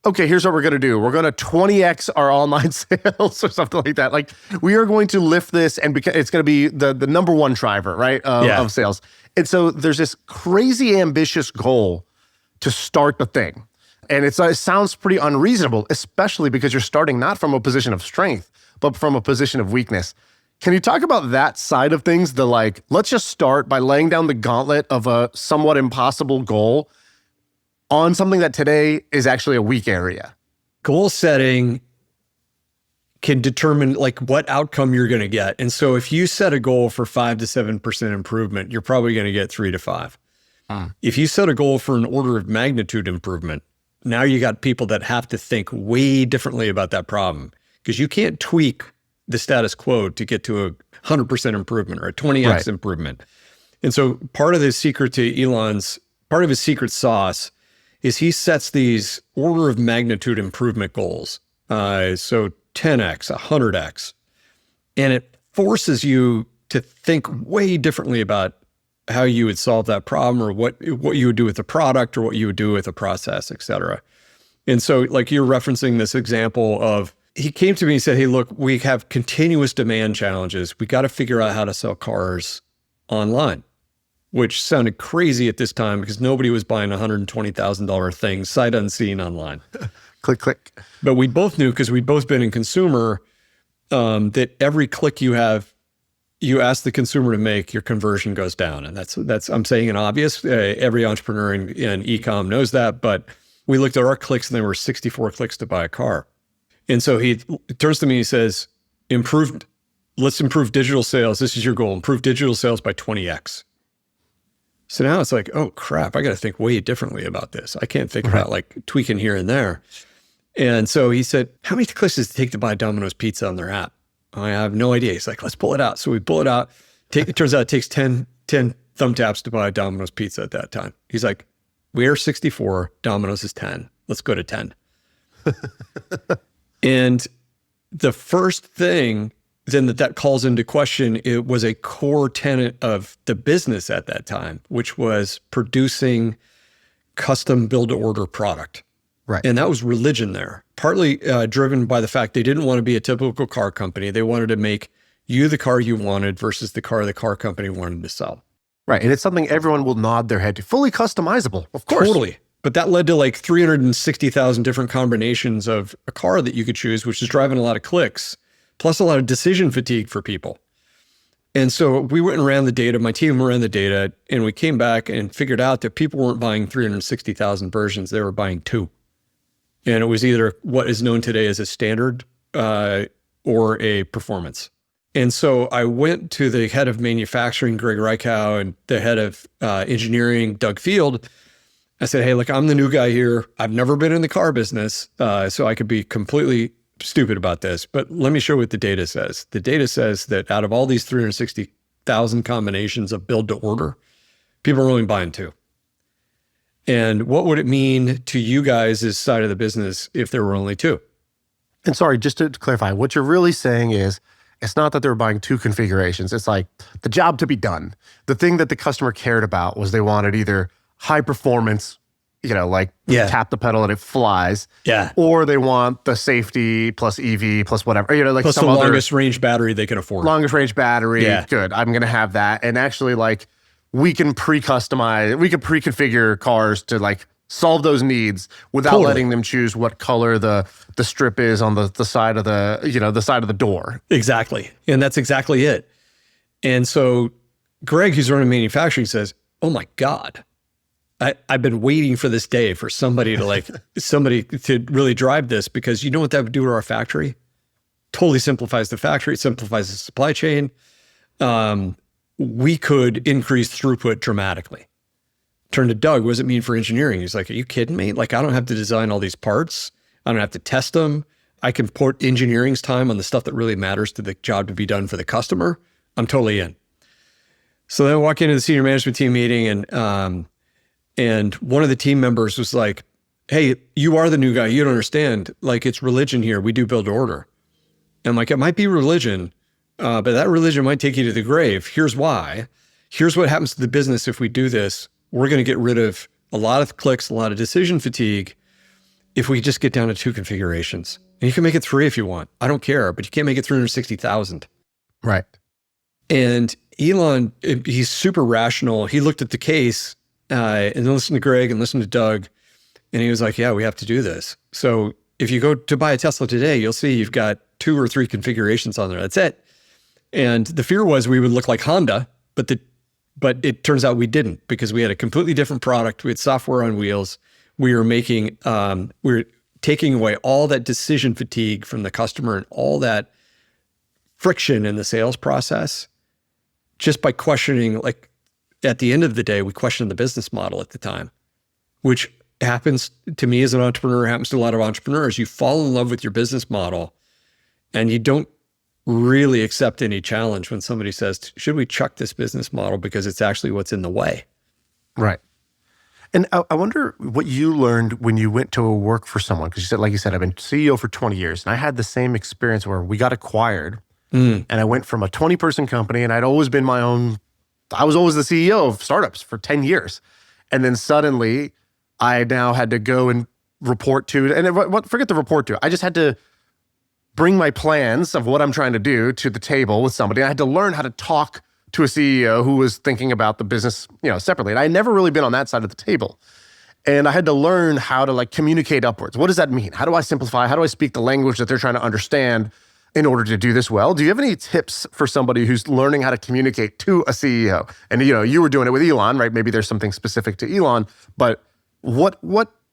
Okay, here's what we're going to do. We're going to 20x our online sales or something like that. Like, we are going to lift this and it's going to be the number one driver, right, of sales. And so there's this crazy ambitious goal to start the thing. And it sounds pretty unreasonable, especially because you're starting not from a position of strength, but from a position of weakness. Can you talk about that side of things? Let's just start by laying down the gauntlet of a somewhat impossible goal on something that today is actually a weak area. Goal setting can determine like what outcome you're going to get. And so if you set a goal for 5 to 7% improvement, you're probably going to get 3 to 5. If you set a goal for an order of magnitude improvement, now you got people that have to think way differently about that problem, because you can't tweak the status quo to get to a 100% improvement or a 20x improvement. And so part of his secret sauce is he sets these order of magnitude improvement goals. So 10x, 100x, and it forces you to think way differently about how you would solve that problem, or what you would do with the product, or what you would do with the process, et cetera. And so like you're referencing this example of, he came to me and said, hey, look, we have continuous demand challenges. We got to figure out how to sell cars online. which sounded crazy at this time because nobody was buying $120,000 things sight unseen online. Click, click. But we both knew, because we'd both been in consumer, that every click you ask the consumer to make, your conversion goes down. And that's I'm saying an obvious. Every entrepreneur in e-com knows that. But we looked at our clicks and there were 64 clicks to buy a car. And so he turns to me and he says, let's improve digital sales. This is your goal. Improve digital sales by 20x. So now it's like, oh crap, I got to think way differently about this. I can't think about like tweaking here and there. And so he said, how many clicks does it take to buy Domino's pizza on their app? I have no idea. He's like, let's pull it out. So we pull it out. It turns out it takes 10 thumb taps to buy Domino's pizza at that time. He's like, we're 64, Domino's is 10. Let's go to 10. And the first thing then that calls into question, it was a core tenet of the business at that time, which was producing custom build-to-order product. Right. And that was religion there, partly driven by the fact they didn't want to be a typical car company. They wanted to make you the car you wanted versus the car company wanted to sell. Right. And it's something everyone will nod their head to. Fully customizable, of course. Totally. But that led to like 360,000 different combinations of a car that you could choose, which is driving a lot of clicks, plus a lot of decision fatigue for people. And so we went and ran the data, my team ran the data, and we came back and figured out that people weren't buying 360,000 versions, they were buying 2. And it was either what is known today as a standard or a performance. And so I went to the head of manufacturing, Greg Reichow, and the head of engineering, Doug Field. I said, hey, look, I'm the new guy here. I've never been in the car business, so I could be completely stupid about this. But let me show you what the data says. The data says that out of all these 360,000 combinations of build to order, people are only buying 2. And what would it mean to you guys' side of the business if there were only 2? And sorry, just to clarify, what you're really saying is, it's not that they were buying 2 configurations. It's like the job to be done. The thing that the customer cared about was they wanted either high performance, tap the pedal and it flies. Yeah. Or they want the safety plus EV plus whatever, like plus some the other longest range battery they can afford. Longest range battery. Yeah. Good. I'm going to have that. And actually we can pre-customize, we can pre-configure cars to solve those needs without letting them choose what color the strip is on the side of the side of the door. Exactly. And that's exactly it. And so Greg, who's running manufacturing, says, oh my God, I've been waiting for this day for somebody to really drive this, because you know what that would do to our factory? Totally simplifies the factory. It simplifies the supply chain. We could increase throughput dramatically. Turn to Doug, what does it mean for engineering? He's like, are you kidding me? I don't have to design all these parts. I don't have to test them. I can put engineering's time on the stuff that really matters to the job to be done for the customer. I'm totally in. So then I walk into the senior management team meeting, and one of the team members was like, hey, you are the new guy. You don't understand. It's religion here. We do build to order. And I'm like, it might be religion, but that religion might take you to the grave. Here's why. Here's what happens to the business if we do this. We're going to get rid of a lot of clicks, a lot of decision fatigue if we just get down to 2 configurations. And you can make it 3 if you want. I don't care, but you can't make it 360,000. Right. And Elon, he's super rational. He looked at the case and then listened to Greg and listened to Doug. And he was like, yeah, we have to do this. So if you go to buy a Tesla today, you'll see you've got 2 or 3 configurations on there. That's it. And the fear was we would look like Honda, but it turns out we didn't, because we had a completely different product. We had software on wheels. We were taking away all that decision fatigue from the customer and all that friction in the sales process just by questioning, at the end of the day, we questioned the business model at the time, which happens to me as an entrepreneur, happens to a lot of entrepreneurs. You fall in love with your business model and you don't really accept any challenge when somebody says, should we chuck this business model because it's actually what's in the way? Right. And I wonder what you learned when you went to work for someone, because like you said, I've been CEO for 20 years, and I had the same experience where we got acquired, and I went from a 20-person company, and I was always the CEO of startups for 10 years. And then suddenly, I now had to go and report to, and forget the report to, I just had to bring my plans of what I'm trying to do to the table with somebody. I had to learn how to talk to a CEO who was thinking about the business, separately. And I had never really been on that side of the table. And I had to learn how to like communicate upwards. What does that mean? How do I simplify? How do I speak the language that they're trying to understand in order to do this well? Do you have any tips for somebody who's learning how to communicate to a CEO? And you were doing it with Elon, right? Maybe there's something specific to Elon, but what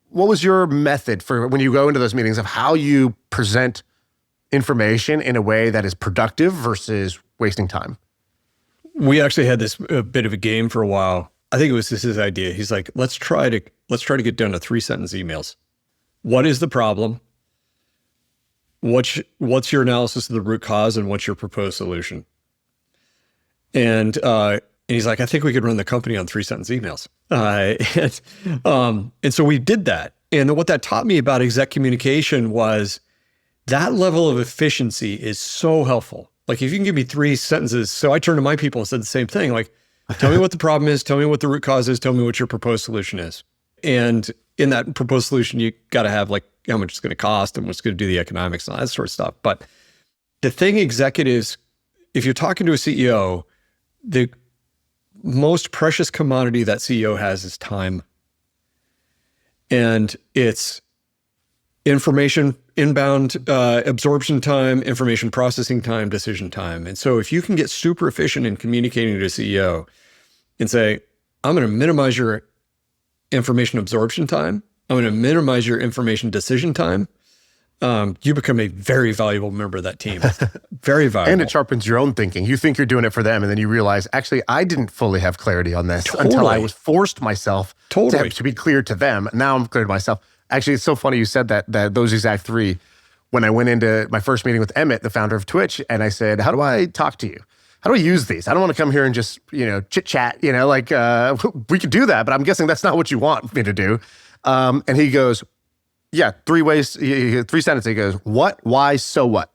was your method for when you go into those meetings of how you present information in a way that is productive versus wasting time? We actually had this bit of a game for a while. I think it was his idea. He's like, let's try to get down to 3-sentence emails. What is the problem? What's your analysis of the root cause, and what's your proposed solution? And he's like, I think we could run the company on 3-sentence emails. And so we did that. And what that taught me about exec communication was that level of efficiency is so helpful. Like if you can give me 3 sentences, so I turned to my people and said the same thing, like, tell me what the problem is, tell me what the root cause is, tell me what your proposed solution is. And in that proposed solution, you got to have like how much it's going to cost and what's going to do the economics and all that sort of stuff. But the thing executives, if you're talking to a CEO, the most precious commodity that CEO has is time. And it's information, inbound absorption time, information processing time, decision time. And so if you can get super efficient in communicating to a CEO and say, I'm going to minimize your information absorption time, I'm going to minimize your information decision time, you become a very valuable member of that team. Very valuable. And it sharpens your own thinking. You think you're doing it for them, and then you realize, actually, I didn't fully have clarity on this until I was forced myself to be clear to them. Now I'm clear to myself. Actually, it's so funny you said that those exact 3. When I went into my first meeting with Emmett, the founder of Twitch, and I said, how do I talk to you? How do I use these? I don't want to come here and just, chit chat, we could do that, but I'm guessing that's not what you want me to do. And he goes, yeah, 3 ways, 3 sentences. He goes, what, why, so what?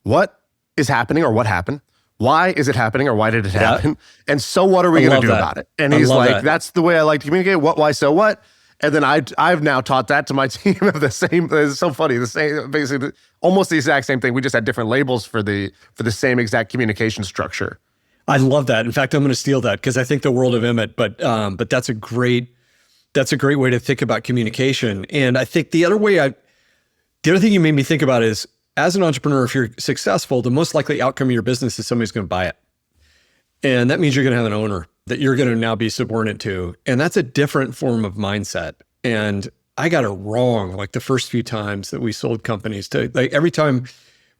What is happening or what happened? Why is it happening or why did it happen? And so what are we going to do about it? And he's like, that's the way I like to communicate. What, why, so what? And then I've now taught that to my team of the same. It's so funny. The same, basically, almost the exact same thing. We just had different labels for the same exact communication structure. I love that. In fact, I'm going to steal that because I think the world of Emmett. But that's a great way to think about communication. And I think the other thing you made me think about is, as an entrepreneur, if you're successful, the most likely outcome of your business is somebody's going to buy it, and that means you're going to have an owner that you're going to now be subordinate to. And that's a different form of mindset. And I got it wrong. Like the first few times that we sold companies every time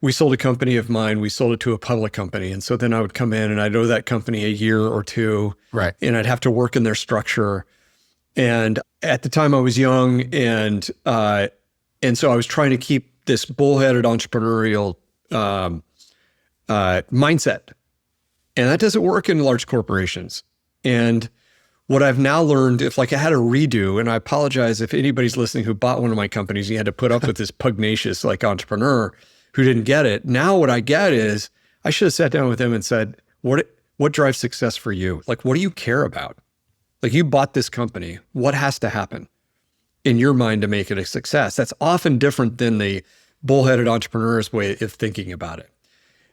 we sold a company of mine, we sold it to a public company. And so then I would come in and I'd owe that company a year or 2. Right. And I'd have to work in their structure. And at the time I was young and so I was trying to keep this bullheaded entrepreneurial mindset. And that doesn't work in large corporations. And what I've now learned, if like I had a redo, and I apologize if anybody's listening who bought one of my companies, you had to put up with this pugnacious like entrepreneur who didn't get it. Now what I get is I should have sat down with him and said, what drives success for you? Like, what do you care about? Like you bought this company, what has to happen in your mind to make it a success? That's often different than the bullheaded entrepreneur's way of thinking about it.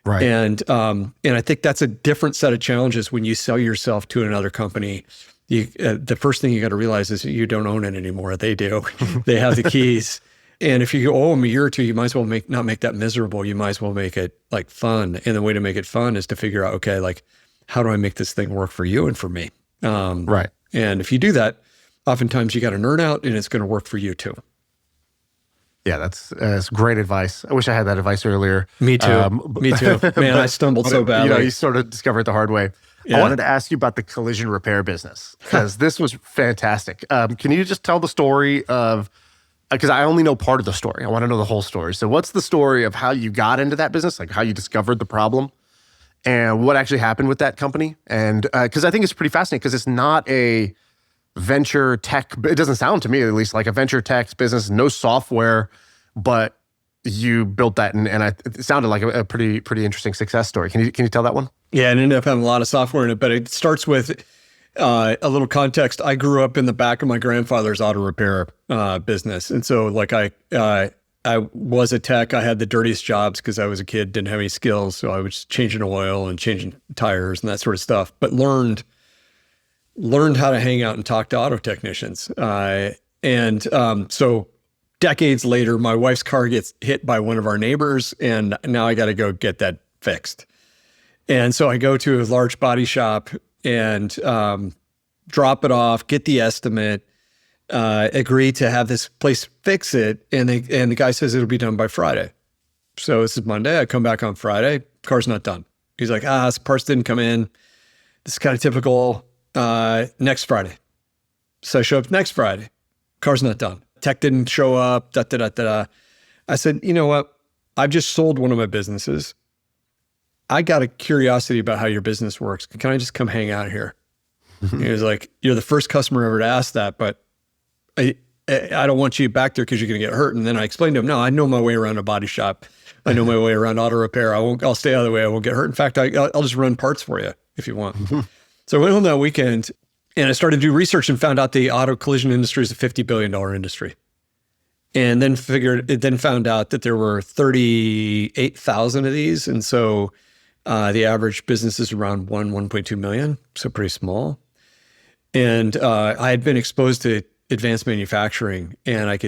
Right. And I think that's a different set of challenges when you sell yourself to another company. The first thing you got to realize is that you don't own it anymore. They do. They have the keys. And if you owe them a year or 2, you might as well not make that miserable. You might as well make it like fun. And the way to make it fun is to figure out, okay, like how do I make this thing work for you and for me? Right. And if you do that, oftentimes you got an earn out and it's going to work for you too. Yeah, that's great advice. I wish I had that advice earlier. Me too. Me too. Man, I stumbled so badly. You sort of discovered it the hard way. Yeah. I wanted to ask you about the collision repair business because this was fantastic. Can you just tell the story of, because I only know part of the story. I want to know the whole story. So what's the story of how you got into that business, like how you discovered the problem and what actually happened with that company? And because I think it's pretty fascinating because it's not a venture tech, it doesn't sound to me at least like a venture tech business, no software, but you built that and it sounded like a pretty interesting success story. Can you tell that one? Yeah, it ended up having a lot of software in it, but it starts with a little context. I grew up in the back of my grandfather's auto repair business. And so like I I was a tech. I had the dirtiest jobs because I was a kid, didn't have any skills. So I was changing oil and changing tires and that sort of stuff, but learned how to hang out and talk to auto technicians. So decades later, my wife's car gets hit by one of our neighbors, and now I got to go get that fixed. And so I go to a large body shop and drop it off, get the estimate, agree to have this place fix it, and the guy says it'll be done by Friday. So this is Monday. I come back on Friday. Car's not done. He's like, this parts didn't come in. This is kind of typical. Next Friday. So I show up next Friday. Car's not done. Tech didn't show up. I said, you know what? I've just sold one of my businesses. I got a curiosity about how your business works. Can I just come hang out here? He was like, you're the first customer ever to ask that, but I don't want you back there because you're going to get hurt. And then I explained to him, no, I know my way around a body shop. I know my way around auto repair. I'll stay out of the way. I won't get hurt. In fact, I'll just run parts for you if you want. So I went home that weekend and I started to do research and found out the auto collision industry is a $50 billion industry. And then found out that there were 38,000 of these. And so the average business is around 1.2 million. So pretty small. And I had been exposed to advanced manufacturing, and I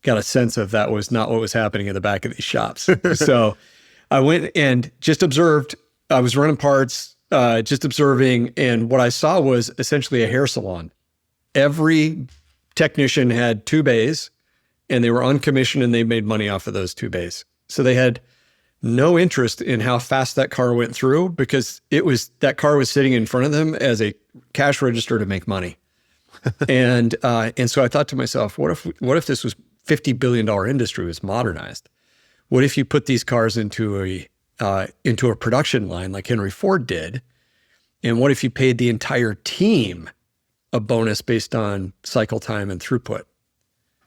got a sense of that was not what was happening in the back of these shops. So I went and just observed. I was running parts, just observing, and what I saw was essentially a hair salon. Every technician had 2 bays, and they were on commission, and they made money off of those 2 bays. So they had no interest in how fast that car went through, because that car was sitting in front of them as a cash register to make money. And so I thought to myself, what if this was $50 billion industry was modernized? What if you put these cars into a production line like Henry Ford did? And what if you paid the entire team a bonus based on cycle time and throughput?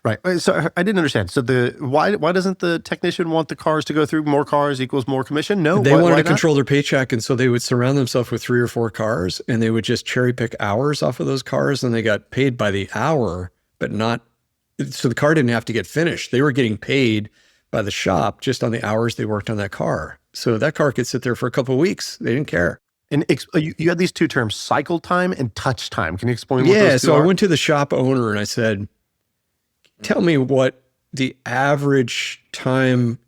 Right. So I didn't understand. So why doesn't the technician want the cars to go through? More cars equals more commission? No. They wanted to control their paycheck, and so they would surround themselves with 3 or 4 cars, and they would just cherry pick hours off of those cars, and they got paid by the hour, but not. So the car didn't have to get finished. They were getting paid by the shop just on the hours they worked on that car. So that car could sit there for a couple of weeks. They didn't care. And you had these 2 terms, cycle time and touch time. Can you explain what those 2 are? Yeah, so I went to the shop owner and I said, tell me what the average time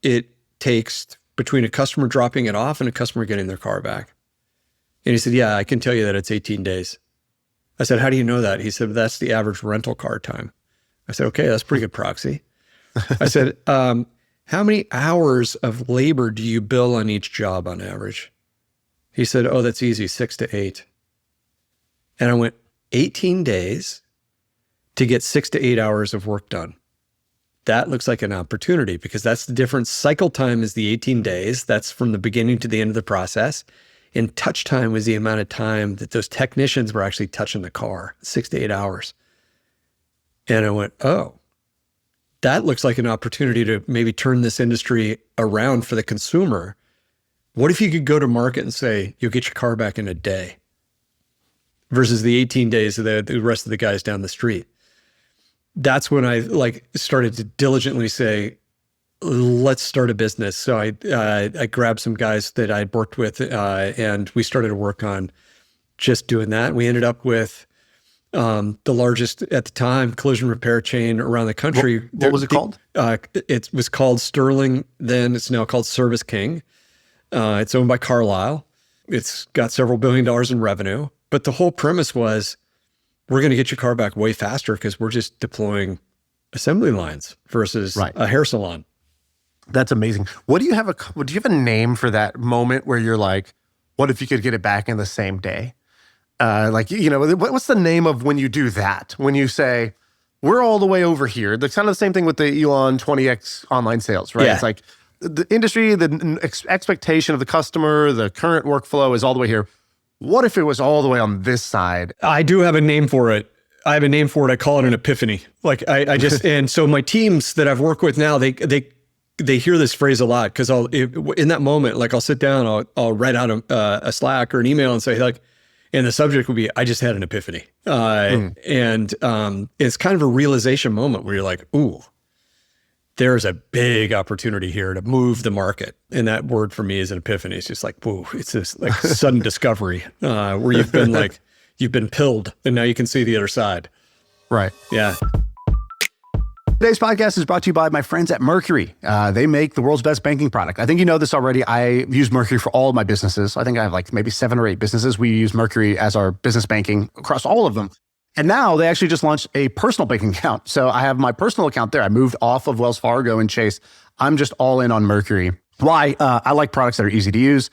it takes between a customer dropping it off and a customer getting their car back. And he said, yeah, I can tell you that it's 18 days. I said, how do you know that? He said, that's the average rental car time. I said, okay, that's a pretty good proxy. I said, how many hours of labor do you bill on each job on average? He said, oh, that's easy, 6 to 8. And I went, 18 days to get 6 to 8 hours of work done. That looks like an opportunity, because that's the difference. Cycle time is the 18 days. That's from the beginning to the end of the process. And touch time was the amount of time that those technicians were actually touching the car, 6 to 8 hours. And I went, oh, that looks like an opportunity to maybe turn this industry around for the consumer. What if you could go to market and say, you'll get your car back in a day versus the 18 days of the rest of the guys down the street? That's when I started to diligently say, let's start a business. So I grabbed some guys that I'd worked with, and we started to work on just doing that. We ended up with the largest at the time collision repair chain around the country. What was it called? It was called Sterling then. It's now called Service King. It's owned by Carlisle. It's got several $1 billion in revenue. But the whole premise was, we're going to get your car back way faster because we're just deploying assembly lines versus a hair salon. That's amazing. Do you have a name for that moment where you're like, what if you could get it back in the same day? What's the name of when you do that? When you say, we're all the way over here. That's kind of the same thing with the Elon 20X online sales, right? Yeah. It's like the industry, the expectation of the customer, the current workflow is all the way here. What if it was all the way on this side? I do have a name for it. I have a name for it. I call it an epiphany. And so my teams that I've worked with now, they hear this phrase a lot, because in that moment, I'll sit down, I'll write out a Slack or an email and say, and the subject would be, I just had an epiphany. And it's kind of a realization moment where you're like, ooh, there's a big opportunity here to move the market. And that word for me is an epiphany. It's just like, whoa, it's this like sudden discovery where you've been pilled and now you can see the other side. Right. Yeah. Today's podcast is brought to you by my friends at Mercury. They make the world's best banking product. I think you know this already. I use Mercury for all of my businesses. I think I have like maybe 7 or 8 businesses. We use Mercury as our business banking across all of them. And now they actually just launched a personal banking account. So I have my personal account there. I moved off of Wells Fargo and Chase. I'm just all in on Mercury. Why? I like products that are easy to use.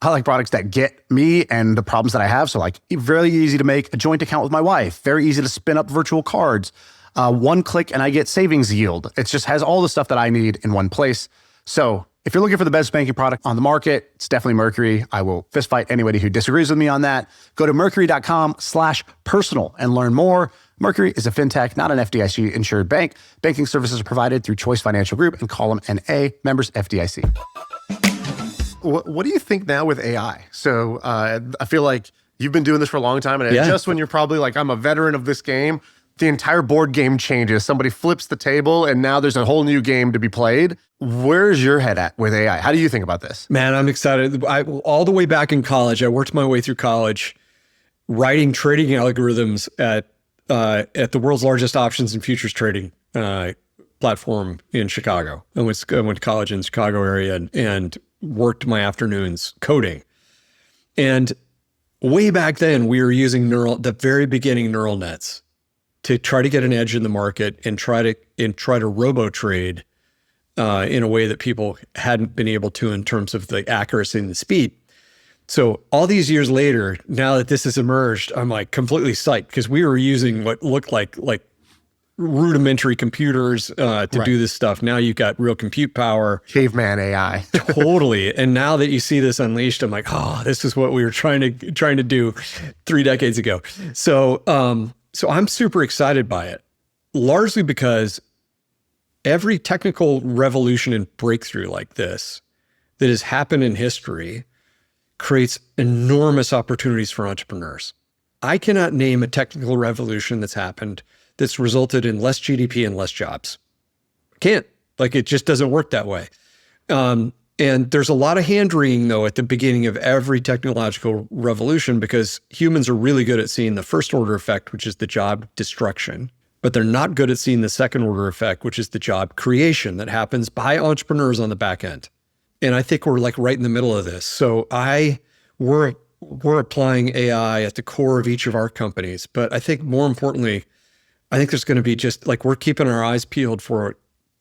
I like products that get me and the problems that I have. So like very easy to make a joint account with my wife. Very easy to spin up virtual cards. One click and I get savings yield. It just has all the stuff that I need in one place. So if you're looking for the best banking product on the market, it's definitely Mercury. I will fist fight anybody who disagrees with me on that. Go to mercury.com/personal and learn more. Mercury is a fintech, not an FDIC-insured bank. Banking services are provided through Choice Financial Group and Column NA, members FDIC. What do you think now with AI? So I feel like you've been doing this for a long time, and just when you're probably like, I'm a veteran of this game, the entire board game changes. Somebody flips the table, and now there's a whole new game to be played. Where's your head at with AI? How do you think about this? Man, I'm excited. All the way back in college, I worked my way through college writing trading algorithms at the world's largest options and futures trading platform in Chicago. I went to college in the Chicago area and worked my afternoons coding. And way back then, we were using the very beginning neural nets to try to get an edge in the market and try to robo trade in a way that people hadn't been able to in terms of the accuracy and the speed. So all these years later, now that this has emerged, I'm like completely psyched because we were using what looked like rudimentary computers to do this stuff. Now you've got real compute power. Caveman AI. Totally. And now that you see this unleashed, I'm like, oh, this is what we were trying to do 3 decades ago. So I'm super excited by it, largely because every technical revolution and breakthrough like this that has happened in history creates enormous opportunities for entrepreneurs. I cannot name a technical revolution that's happened that's resulted in less GDP and less jobs. Can't. Like, it just doesn't work that way. And there's a lot of hand-wringing, though, at the beginning of every technological revolution because humans are really good at seeing the first-order effect, which is the job destruction, but they're not good at seeing the second-order effect, which is the job creation that happens by entrepreneurs on the back end. And I think we're like right in the middle of this. So we're applying AI at the core of each of our companies. But I think more importantly, I think there's going to be just like we're keeping our eyes peeled for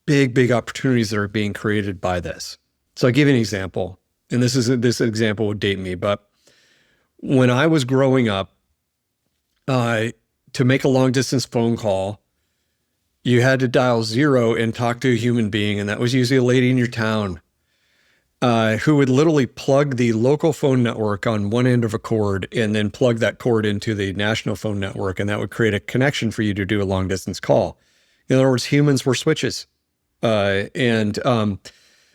big opportunities that are being created by this. So I'll give you an example, and this example would date me, but when I was growing up, to make a long distance phone call, you had to dial 0 and talk to a human being, and that was usually a lady in your town who would literally plug the local phone network on one end of a cord and then plug that cord into the national phone network, and that would create a connection for you to do a long distance call. In other words, humans were switches.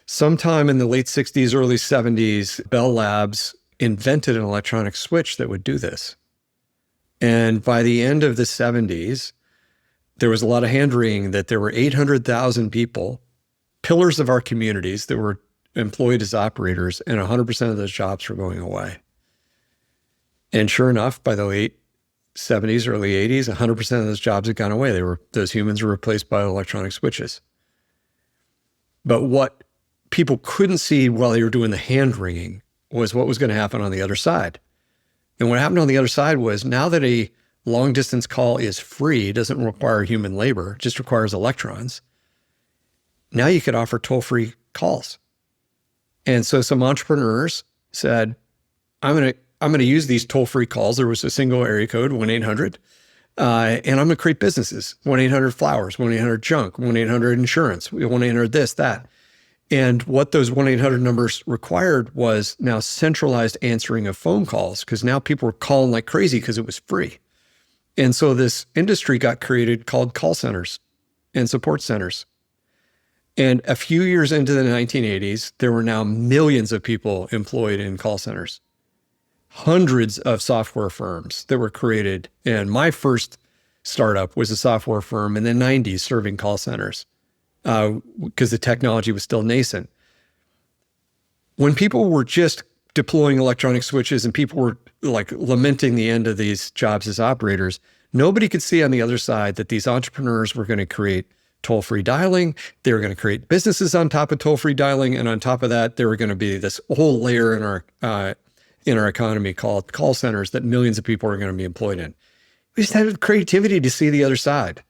Sometime in the late 60s, early 70s, Bell Labs invented an electronic switch that would do this. And by the end of the 70s, there was a lot of hand-wringing that there were 800,000 people, pillars of our communities, that were employed as operators, and 100% of those jobs were going away. And sure enough, by the late 70s, early 80s, 100% of those jobs had gone away. Those humans were replaced by electronic switches. But what people couldn't see while they were doing the hand-wringing was what was going to happen on the other side. And what happened on the other side was now that a long-distance call is free, doesn't require human labor, just requires electrons, now you could offer toll-free calls. And so some entrepreneurs said, I'm going to use these toll-free calls. There was a single area code, 1-800, and I'm going to create businesses, 1-800-Flowers, 1-800-Junk, 1-800-Insurance, 1-800 this, that. And what those 1-800 numbers required was now centralized answering of phone calls, because now people were calling like crazy because it was free. And so this industry got created called call centers and support centers. And a few years into the 1980s, there were now millions of people employed in call centers, hundreds of software firms that were created. And my first startup was a software firm in the 90s serving call centers. because the technology was still nascent. When people were just deploying electronic switches and people were like lamenting the end of these jobs as operators, nobody could see on the other side that these entrepreneurs were going to create toll-free dialing. They were going to create businesses on top of toll-free dialing. And on top of that, there were going to be this whole layer in our economy called call centers that millions of people are going to be employed in. We just had the creativity to see the other side.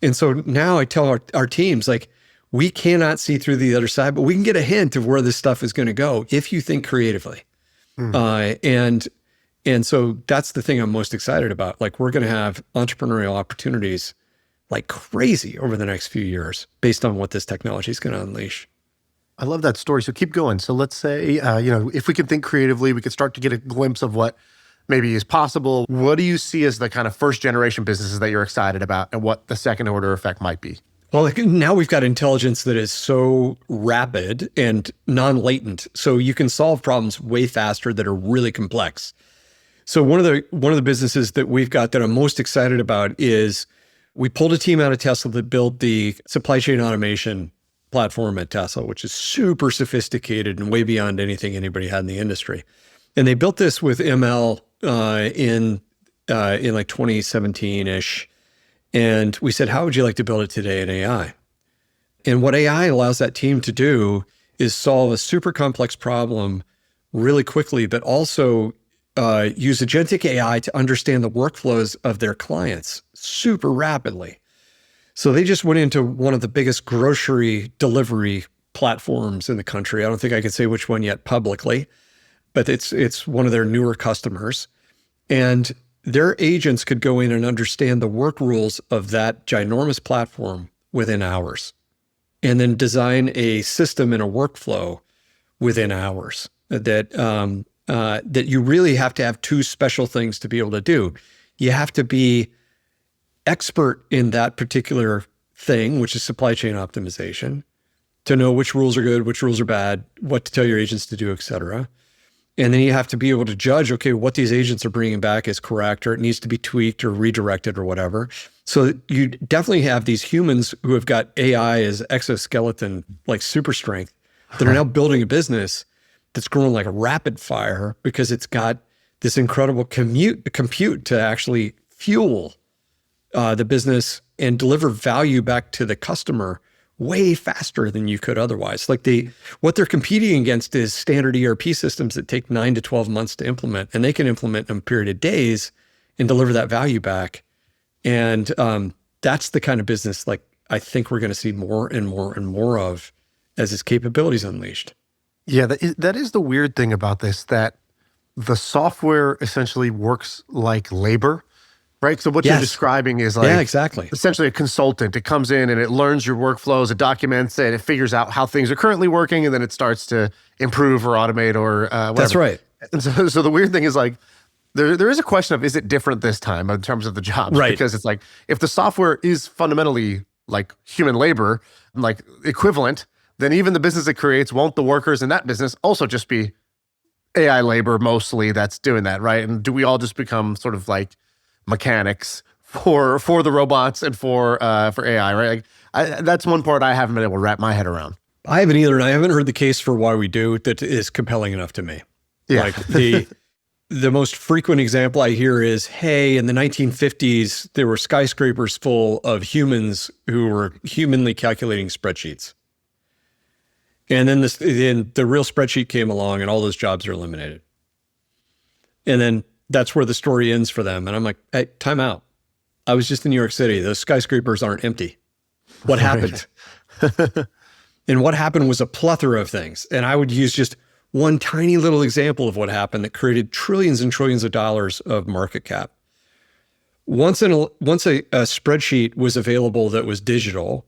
And so now I tell our teams, like, we cannot see through the other side, but we can get a hint of where this stuff is going to go if you think creatively. And so that's the thing I'm most excited about. Like, we're going to have entrepreneurial opportunities like crazy over the next few years based on what this technology is going to unleash. I love that story. So keep going. So let's say, if we can think creatively, we could start to get a glimpse of what maybe is possible. What do you see as the kind of first generation businesses that you're excited about and what the second order effect might be? Well, like, now we've got intelligence that is so rapid and non-latent. So you can solve problems way faster that are really complex. So one of the businesses that we've got that I'm most excited about is we pulled a team out of Tesla that built the supply chain automation platform at Tesla, which is super sophisticated and way beyond anything anybody had in the industry. And they built this with ML in like 2017-ish. And we said, how would you like to build it today in AI? And what AI allows that team to do is solve a super complex problem really quickly, but also use agentic AI to understand the workflows of their clients super rapidly. So they just went into one of the biggest grocery delivery platforms in the country. I don't think I can say which one yet publicly, but it's one of their newer customers. And their agents could go in and understand the work rules of that ginormous platform within hours, and then design a system and a workflow within hours that you really have to have two special things to be able to do. You have to be expert in that particular thing, which is supply chain optimization, to know which rules are good, which rules are bad, what to tell your agents to do, et cetera. And then you have to be able to judge, okay, what these agents are bringing back is correct, or it needs to be tweaked or redirected or whatever. So you definitely have these humans who have got AI as exoskeleton, like super strength, that are now building a business that's growing like a rapid fire because it's got this incredible compute to actually fuel the business and deliver value back to the customer way faster than you could otherwise. Like what they're competing against is standard ERP systems that take 9 to 12 months to implement, and they can implement in a period of days and deliver that value back. And that's the kind of business like I think we're going to see more and more and more of as its capabilities unleashed. Yeah, that is the weird thing about this, that the software essentially works like labor. Right. So what you're describing is like, exactly, essentially a consultant. It comes in and it learns your workflows, it documents it, it figures out how things are currently working, and then it starts to improve or automate or whatever. That's right. And so the weird thing is like, there is a question of, is it different this time in terms of the jobs? Right. Because it's like, if the software is fundamentally like human labor, like equivalent, then even the business it creates, won't the workers in that business also just be AI labor mostly that's doing that, right? And do we all just become sort of like mechanics for the robots and for AI, right? Like that's one part I haven't been able to wrap my head around. I haven't either, and I haven't heard the case for why we do that is compelling enough to me. Yeah. Like the most frequent example I hear is, hey, in the 1950s, there were skyscrapers full of humans who were humanly calculating spreadsheets. And then the real spreadsheet came along and all those jobs are eliminated. And then that's where the story ends for them. And I'm like, hey, time out. I was just in New York City. Those skyscrapers aren't empty. What happened? And what happened was a plethora of things. And I would use just one tiny little example of what happened that created trillions and trillions of dollars of market cap. Once a spreadsheet was available that was digital,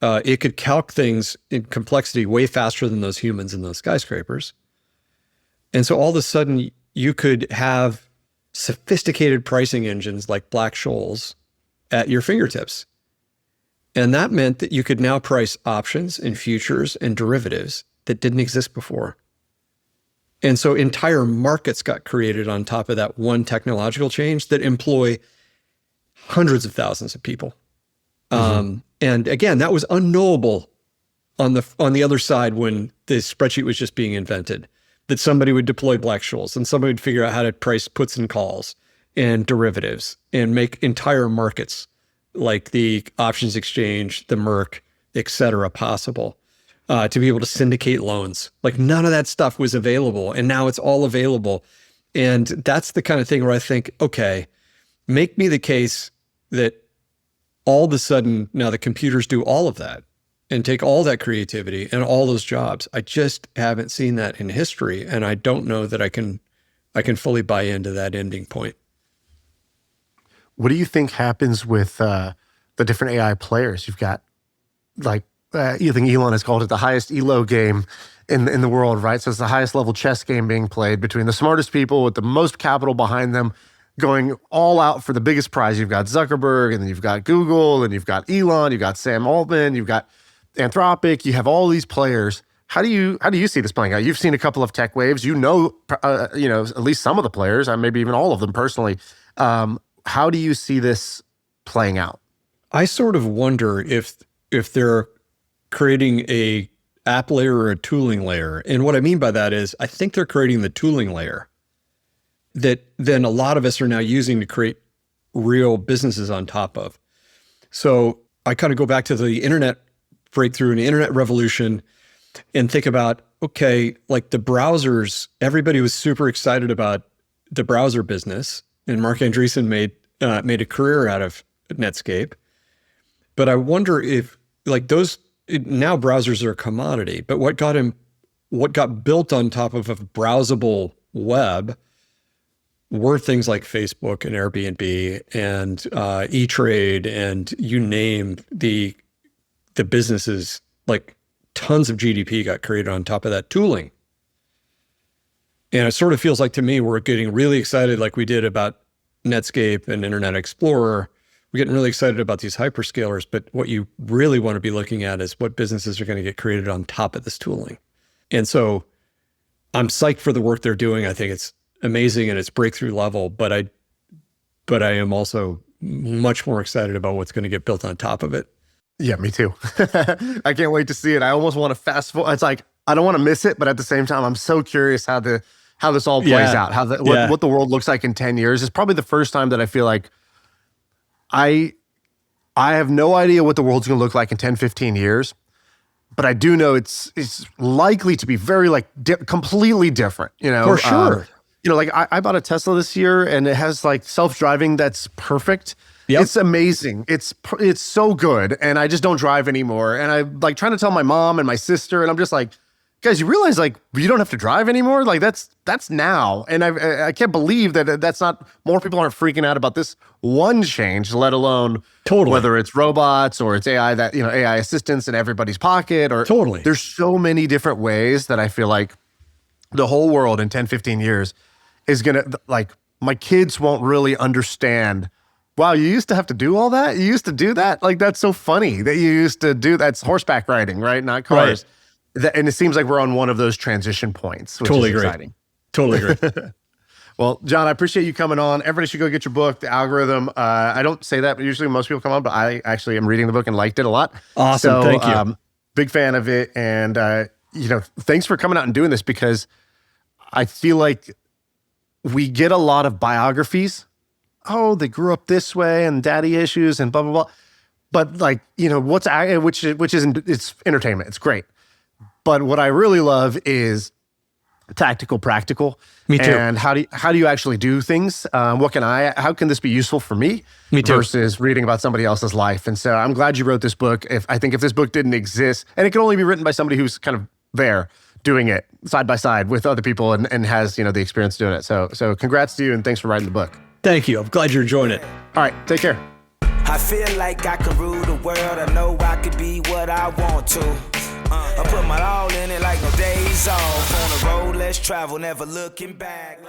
it could calc things in complexity way faster than those humans in those skyscrapers. And so all of a sudden, you could have sophisticated pricing engines like Black-Scholes at your fingertips. And that meant that you could now price options and futures and derivatives that didn't exist before. And so entire markets got created on top of that one technological change that employ hundreds of thousands of people. And again, that was unknowable on the other side when the spreadsheet was just being invented, that somebody would deploy Black-Scholes and somebody would figure out how to price puts and calls and derivatives and make entire markets like the options exchange, the Merc, et cetera, possible to be able to syndicate loans. Like none of that stuff was available, and now it's all available. And that's the kind of thing where I think, okay, make me the case that all of a sudden now the computers do all of that and take all that creativity and all those jobs. I just haven't seen that in history, and I don't know that I can fully buy into that ending point. What do you think happens with the different AI players? You've got like, you think Elon has called it the highest ELO game in the world, right? So it's the highest level chess game being played between the smartest people with the most capital behind them, going all out for the biggest prize. You've got Zuckerberg, and then you've got Google, and you've got Elon, you've got Sam Altman, you've got Anthropic. You have all these players. How do you see this playing out? You've seen a couple of tech waves. You know, at least some of the players, maybe even all of them personally. How do you see this playing out? I sort of wonder if they're creating a app layer or a tooling layer. And what I mean by that is I think they're creating the tooling layer that then a lot of us are now using to create real businesses on top of. So I kind of go back to the internet breakthrough and the internet revolution and think about, okay, like the browsers, everybody was super excited about the browser business, and Mark Andreessen made a career out of Netscape. But I wonder if like now browsers are a commodity, but what got built on top of a browsable web were things like Facebook and Airbnb and E-Trade, and you name the businesses, like tons of GDP got created on top of that tooling. And it sort of feels like to me, we're getting really excited like we did about Netscape and Internet Explorer. We're getting really excited about these hyperscalers, but what you really want to be looking at is what businesses are going to get created on top of this tooling. And so I'm psyched for the work they're doing. I think it's amazing and it's breakthrough level, but I am also much more excited about what's going to get built on top of it. Yeah, me too. I can't wait to see it. I almost want to fast forward. It's like, I don't want to miss it, but at the same time, I'm so curious how this all plays out, what the world looks like in 10 years. It's probably the first time that I feel like I have no idea what the world's going to look like in 10, 15 years, but I do know it's likely to be very completely different, you know. For sure. Like I bought a Tesla this year, and it has like self-driving that's perfect. Yep. It's amazing. It's so good, and I just don't drive anymore. And I like trying to tell my mom and my sister, and I'm just like, guys, you realize like you don't have to drive anymore? Like that's now. And I can't believe that that's not, more people aren't freaking out about this one change, let alone whether it's robots or it's AI AI assistants in everybody's pocket or there's so many different ways that I feel like the whole world in 10, 15 years is going to, like, my kids won't really understand. Wow, you used to have to do all that? You used to do that? Like, that's so funny that you used to do that's horseback riding, right? Not cars. Right. And it seems like we're on one of those transition points, which is exciting. Totally agree. Well, John, I appreciate you coming on. Everybody should go get your book, The Algorithm. I don't say that, but usually most people come on, but I actually am reading the book and liked it a lot. Awesome, thank you. Big fan of it. And, thanks for coming out and doing this, because I feel like we get a lot of biographies. Oh, they grew up this way and daddy issues and blah, blah, blah. But like, which isn't, it's entertainment. It's great. But what I really love is tactical, practical. Me too. And how do you actually do things? How can this be useful for me? Me too. Versus reading about somebody else's life. And so I'm glad you wrote this book. I think if this book didn't exist, and it could only be written by somebody who's kind of there doing it side by side with other people and has, the experience doing it. So congrats to you, and thanks for writing the book. Thank you. I'm glad you're enjoying it. All right, take care. I feel like I could rule the world. I know I could be what I want to. I put my all in it like no days off. On the road, let's travel, never looking back.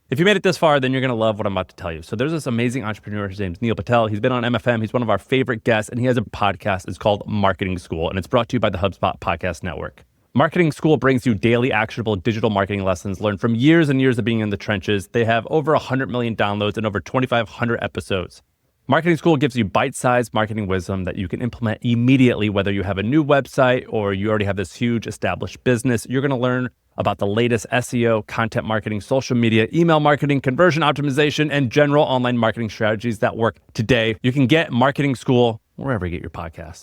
If you made it this far, then you're going to love what I'm about to tell you. So there's this amazing entrepreneur. His name's Neil Patel. He's been on MFM. He's one of our favorite guests, and he has a podcast. It's called Marketing School, and it's brought to you by the HubSpot Podcast Network. Marketing School brings you daily actionable digital marketing lessons learned from years and years of being in the trenches. They have over 100 million downloads and over 2,500 episodes. Marketing School gives you bite-sized marketing wisdom that you can implement immediately, whether you have a new website or you already have this huge established business. You're going to learn about the latest SEO, content marketing, social media, email marketing, conversion optimization, and general online marketing strategies that work today. You can get Marketing School wherever you get your podcasts.